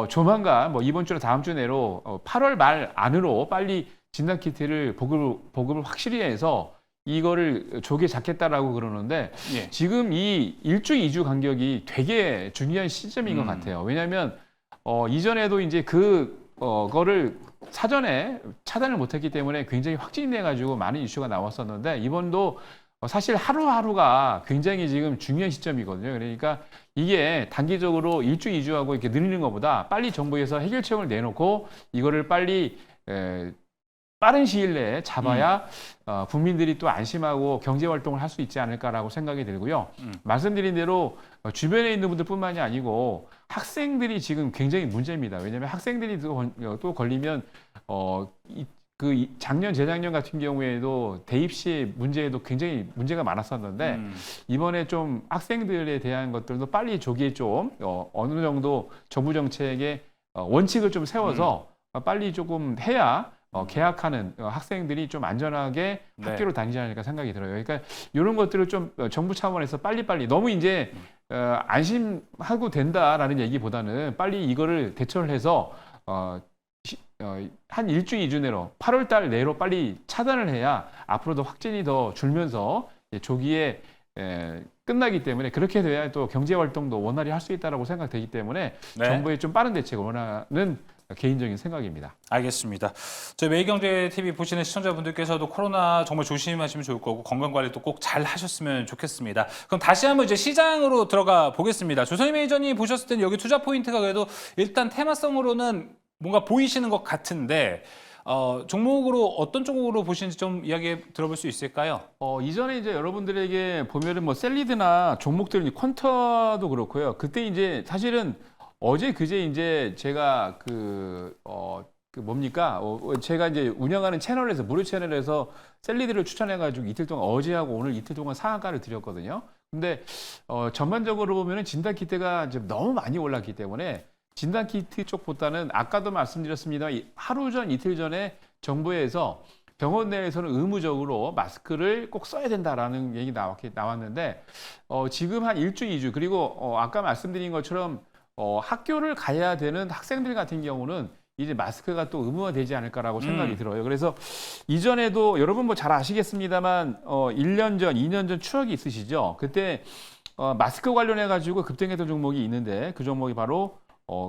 S3: 조만간 뭐 이번 주나 다음 주 내로 8월 말 안으로 빨리 진단키트를 보급을 확실히 해서 이거를 조기에 잡겠다라고 그러는데
S1: 예.
S3: 지금 이 1주, 2주 간격이 되게 중요한 시점인 것 같아요. 왜냐하면 이전에도 이제 거를 사전에 차단을 못했기 때문에 굉장히 확진이 돼가지고 많은 이슈가 나왔었는데 이번도 사실 하루하루가 굉장히 지금 중요한 시점이거든요. 그러니까 이게 단기적으로 1주, 2주하고 이렇게 늘리는 것보다 빨리 정부에서 해결책을 내놓고 이거를 빨리 빠른 시일 내에 잡아야 국민들이 또 안심하고 경제 활동을 할 수 있지 않을까라고 생각이 들고요. 말씀드린 대로 주변에 있는 분들뿐만이 아니고 학생들이 지금 굉장히 문제입니다. 왜냐하면 학생들이 또 걸리면 작년, 재작년 같은 경우에도 대입 시 문제에도 굉장히 문제가 많았었는데 이번에 좀 학생들에 대한 것들도 빨리 조기에 좀 어느 정도 정부 정책의 원칙을 좀 세워서 빨리 조금 해야 개학하는 학생들이 좀 안전하게
S1: 네.
S3: 학교를 다니지 않을까 생각이 들어요. 그러니까 이런 것들을 좀 정부 차원에서 빨리빨리 너무 이제 안심하고 된다라는 얘기보다는 빨리 이거를 대처를 해서 한 일주, 2주 내로 8월 달 내로 빨리 차단을 해야 앞으로도 확진이 더 줄면서 조기에 끝나기 때문에 그렇게 돼야 또 경제 활동도 원활히 할 수 있다라고 생각되기 때문에
S1: 네.
S3: 정부의 좀 빠른 대책을 원하는 개인적인 생각입니다.
S1: 알겠습니다. 저희 매일경제TV 보시는 시청자분들께서도 코로나 정말 조심하시면 좋을 거고 건강관리도 꼭 잘 하셨으면 좋겠습니다. 그럼 다시 한번 이제 시장으로 들어가 보겠습니다. 조선희 매니저님 보셨을 때는 여기 투자 포인트가 그래도 일단 테마성으로는 뭔가 보이시는 것 같은데 종목으로 어떤 쪽으로 보시는지 좀 이야기 들어볼 수 있을까요?
S3: 이전에 이제 여러분들에게 보면은 뭐 셀리드나 종목들, 퀀터도 그렇고요. 그때 이제 사실은 어제 그제 이제 제가 제가 이제 운영하는 채널에서 무료 채널에서 셀리드를 추천해가지고 이틀 동안 어제하고 오늘 이틀 동안 상한가를 드렸거든요. 근데 전반적으로 보면은 진단키트가 이제 너무 많이 올랐기 때문에 진단키트 쪽보다는 아까도 말씀드렸습니다만 하루 전 이틀 전에 정부에서 병원 내에서는 의무적으로 마스크를 꼭 써야 된다라는 얘기 나왔는데 지금 한 일주, 2주 그리고 아까 말씀드린 것처럼 학교를 가야 되는 학생들 같은 경우는 이제 마스크가 또 의무화되지 않을까라고 생각이 들어요. 그래서 이전에도 여러분 뭐 잘 아시겠습니다만 1년 전, 2년 전 추억이 있으시죠? 그때 마스크 관련해 가지고 급등했던 종목이 있는데 그 종목이 바로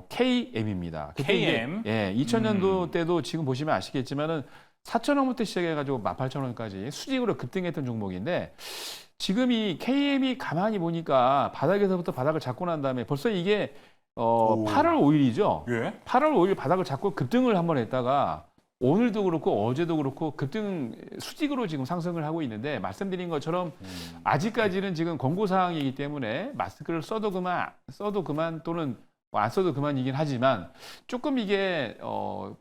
S3: KM입니다.
S1: KM?
S3: 2000년도 때도 지금 보시면 아시겠지만은 4,000원부터 시작해가지고 18,000원까지 수직으로 급등했던 종목인데 지금 이 KM이 가만히 보니까 바닥에서부터 바닥을 잡고 난 다음에 벌써 이게 8월 5일이죠.
S1: 예.
S3: 8월 5일 바닥을 잡고 급등을 한번 했다가 오늘도 그렇고 어제도 그렇고 급등 수직으로 지금 상승을 하고 있는데 말씀드린 것처럼 아직까지는 지금 권고사항이기 때문에 마스크를 써도 그만 또는 안 써도 그만이긴 하지만 조금 이게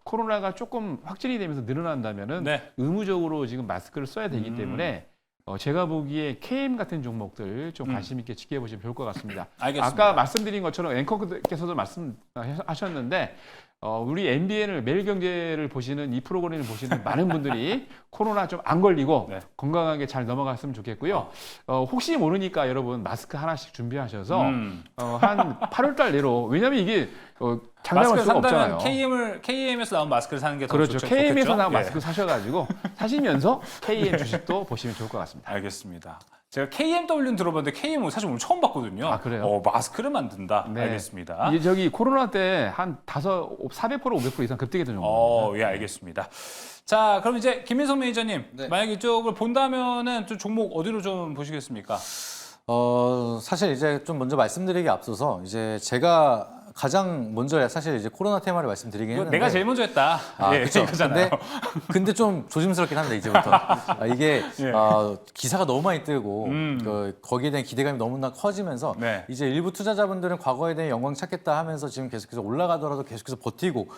S3: 코로나가 조금 확진이 되면서 늘어난다면은
S1: 네.
S3: 의무적으로 지금 마스크를 써야 되기 때문에 제가 보기에 KM 같은 종목들 좀 관심 있게 지켜보시면 좋을 것 같습니다.
S1: 알겠습니다.
S3: 아까 말씀드린 것처럼 앵커께서도 말씀하셨는데 우리 MBN을 매일경제를 보시는 이 프로그램을 보시는 많은 분들이 코로나 좀 안 걸리고
S1: 네.
S3: 건강하게 잘 넘어갔으면 좋겠고요. 혹시 모르니까 여러분 마스크 하나씩 준비하셔서 한 8월 달 내로 왜냐하면 이게 장담할
S1: 마스크를
S3: 수가
S1: 산다면
S3: 없잖아요.
S1: KM에서 나온 마스크를 사는 게 더
S3: 그렇죠.
S1: 좋겠죠?
S3: KM에서 나온
S1: 예.
S3: 마스크 사셔가지고 사시면서 KM 주식도 보시면 좋을 것 같습니다.
S1: 알겠습니다. 제가 KMW는 들어봤는데 KM은 사실 오늘 처음 봤거든요.
S3: 아, 그래요?
S1: 마스크를 만든다.
S3: 네.
S1: 알겠습니다.
S3: 이게 저기 코로나 때 한 400% 500% 이상 급등했던 종목입니다.
S1: 예, 알겠습니다. 자, 그럼 이제 김민석 매니저님,
S4: 네.
S1: 만약 이쪽을 본다면은 좀 종목 어디로 좀 보시겠습니까?
S4: 사실 이제 좀 먼저 말씀드리기 앞서서 이제 제가 가장 먼저 사실 이제 코로나 테마를 말씀드리긴
S1: 이거
S4: 했는데
S1: 내가 제일 먼저 했다. 예,
S4: 그렇죠.
S1: 이거잖아요.
S4: 근데 좀 조심스럽긴 합니다 이제부터. 이게
S1: 예.
S4: 기사가 너무 많이 뜨고 거기에 대한 기대감이 너무나 커지면서
S1: 네.
S4: 이제 일부 투자자분들은 과거에 대한 영광 찾겠다 하면서 지금 계속해서 올라가더라도 계속해서 버티고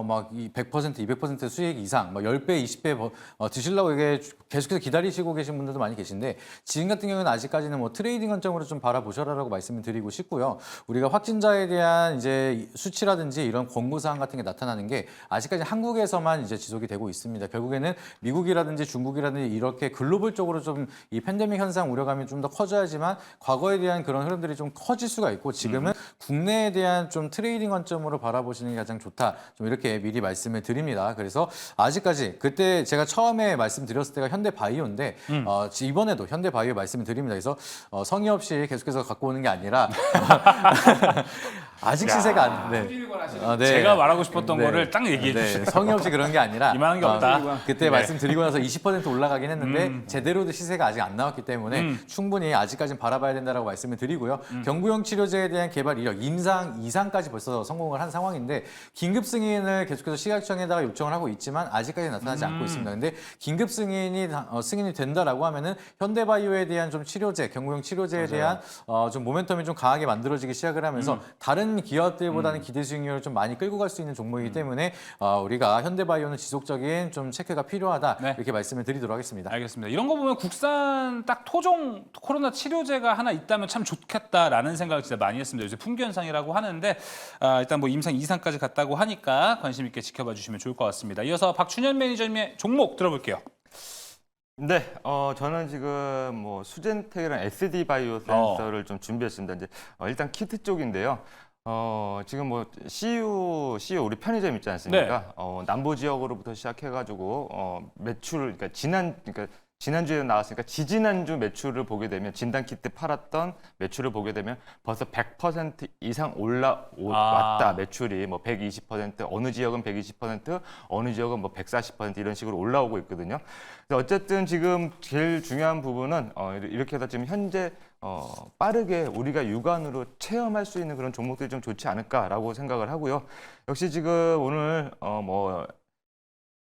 S4: 막 이 100%, 200% 수익 이상, 막 10배, 20배 드시려고 이게 계속해서 기다리시고 계신 분들도 많이 계신데 지금 같은 경우는 아직까지는 뭐 트레이딩 관점으로 좀 바라보셔라라고 말씀을 드리고 싶고요. 우리가 확진자에 대한 이제 수치라든지 이런 권고사항 같은 게 나타나는 게 아직까지 한국에서만 이제 지속이 되고 있습니다. 결국에는 미국이라든지 중국이라든지 이렇게 글로벌적으로 좀 이 팬데믹 현상 우려감이 좀 더 커져야지만 과거에 대한 그런 흐름들이 좀 커질 수가 있고 지금은 국내에 대한 좀 트레이딩 관점으로 바라보시는 게 가장 좋다. 좀 이렇게 미리 말씀을 드립니다. 그래서 아직까지 그때 제가 처음에 말씀드렸을 때가 현대바이오인데 이번에도 현대바이오 말씀을 드립니다. 그래서 성의 없이 계속해서 갖고 오는 게 아니라 아직 시세가 안 네. 네.
S1: 제가 말하고 싶었던
S4: 네.
S1: 거를 딱 얘기해 주시네요.
S4: 성의 없이 그런 게 아니라
S1: 이만한 게 없다.
S4: 그때
S1: 네.
S4: 말씀드리고 나서 20% 올라가긴 했는데 제대로 된 시세가 아직 안 나왔기 때문에 충분히 아직까지는 바라봐야 된다라고 말씀을 드리고요. 경구용 치료제에 대한 개발 이력 임상 이상까지 벌써 성공을 한 상황인데 긴급 승인을 계속해서 식약청에다가 요청을 하고 있지만 아직까지 나타나지 않고 있습니다. 근데 긴급 승인이 된다라고 하면은 현대바이오에 대한 좀 치료제, 경구용 치료제에 대한 좀 모멘텀이 좀 강하게 만들어지기 시작을 하면서 다른 기업들보다는 기대 수익률을 좀 많이 끌고 갈 수 있는 종목이기 때문에 우리가 현대바이오는 지속적인 좀 체크가 필요하다
S1: 네.
S4: 이렇게 말씀을 드리도록 하겠습니다.
S1: 알겠습니다. 이런 거 보면 국산 딱 토종 코로나 치료제가 하나 있다면 참 좋겠다라는 생각을 진짜 많이 했습니다. 요새 품귀 현상이라고 하는데 일단 뭐 임상 2상까지 갔다고 하니까 관심 있게 지켜봐 주시면 좋을 것 같습니다. 이어서 박준현 매니저님의 종목 들어볼게요.
S2: 네, 저는 지금 뭐 수젠텍이랑 SD 바이오 센서를 좀 준비했습니다. 이제 일단 키트 쪽인데요. 지금 뭐 CU 우리 편의점 있지 않습니까?
S1: 네.
S2: 남부 지역으로부터 시작해가지고 매출, 그러니까 지난주에 나왔으니까 지지난주 매출을 보게 되면 진단키트 팔았던 매출을 보게 되면 벌써 100% 이상 왔다. 매출이 뭐 120%, 어느 지역은 120%, 어느 지역은 뭐 140% 이런 식으로 올라오고 있거든요. 그래서 어쨌든 지금 제일 중요한 부분은 이렇게 해서 지금 현재 빠르게 우리가 육안으로 체험할 수 있는 그런 종목들이 좀 좋지 않을까라고 생각을 하고요. 역시 지금 오늘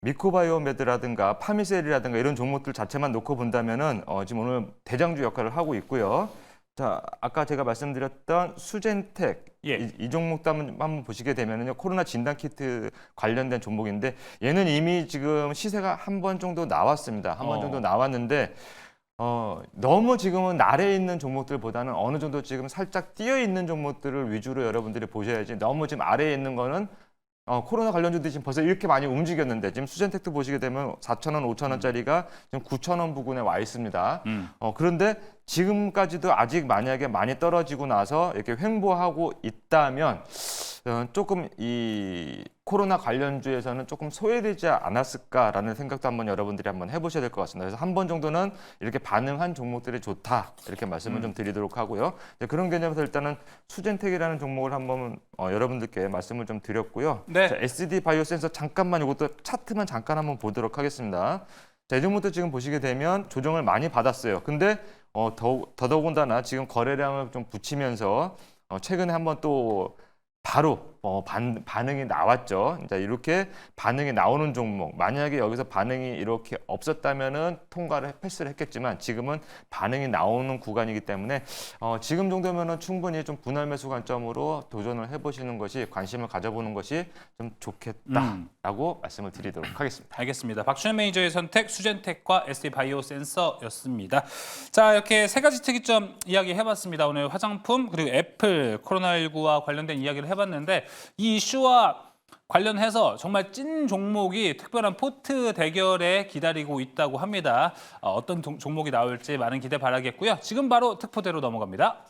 S2: 미코바이오메드라든가 파미셀이라든가 이런 종목들 자체만 놓고 본다면은 지금 오늘 대장주 역할을 하고 있고요. 자, 아까 제가 말씀드렸던 수젠텍
S1: 예.
S2: 이 종목도 한번 보시게 되면은요. 코로나 진단 키트 관련된 종목인데 얘는 이미 지금 시세가 한 번 정도 나왔습니다. 한 번 정도 나왔는데 너무 지금은 아래에 있는 종목들보다는 어느 정도 지금 살짝 뛰어 있는 종목들을 위주로 여러분들이 보셔야지 너무 지금 아래에 있는 거는 코로나 관련주들이 지금 벌써 이렇게 많이 움직였는데 지금 수젠텍도 보시게 되면 4,000원, 5,000원짜리가 지금 9,000원 부근에 와 있습니다. 그런데 지금까지도 아직 만약에 많이 떨어지고 나서 이렇게 횡보하고 있다면 조금 이 코로나 관련주에서는 조금 소외되지 않았을까라는 생각도 한번 여러분들이 한번 해보셔야 될 것 같습니다. 그래서 한 번 정도는 이렇게 반응한 종목들이 좋다 이렇게 말씀을 좀 드리도록 하고요. 그런 개념에서 일단은 수젠텍이라는 종목을 한번 여러분들께 말씀을 좀 드렸고요.
S1: 네.
S2: 자, SD 바이오센서 잠깐만 이것도 차트만 잠깐 한번 보도록 하겠습니다. 자, 이 종목도 지금 보시게 되면 조정을 많이 받았어요. 근데 더더군다나 지금 거래량을 좀 붙이면서 최근에 한번 또 바로 반응이 나왔죠. 이제 이렇게 반응이 나오는 종목, 만약에 여기서 반응이 이렇게 없었다면은 통과를 패스를 했겠지만 지금은 반응이 나오는 구간이기 때문에 지금 정도면은 충분히 좀 분할 매수 관점으로 도전을 해보시는 것이 관심을 가져보는 것이 좀 좋겠다라고 말씀을 드리도록 하겠습니다.
S1: 알겠습니다. 박준현 매니저의 선택 수젠텍과 SD 바이오 센서였습니다. 자, 이렇게 세 가지 특이점 이야기해봤습니다. 오늘 화장품 그리고 애플 코로나19와 관련된 이야기를 해봤는데 이 이슈와 관련해서 정말 찐 종목이 특별한 포트 대결에 기다리고 있다고 합니다. 어떤 종목이 나올지 많은 기대 바라겠고요. 지금 바로 특보대로 넘어갑니다.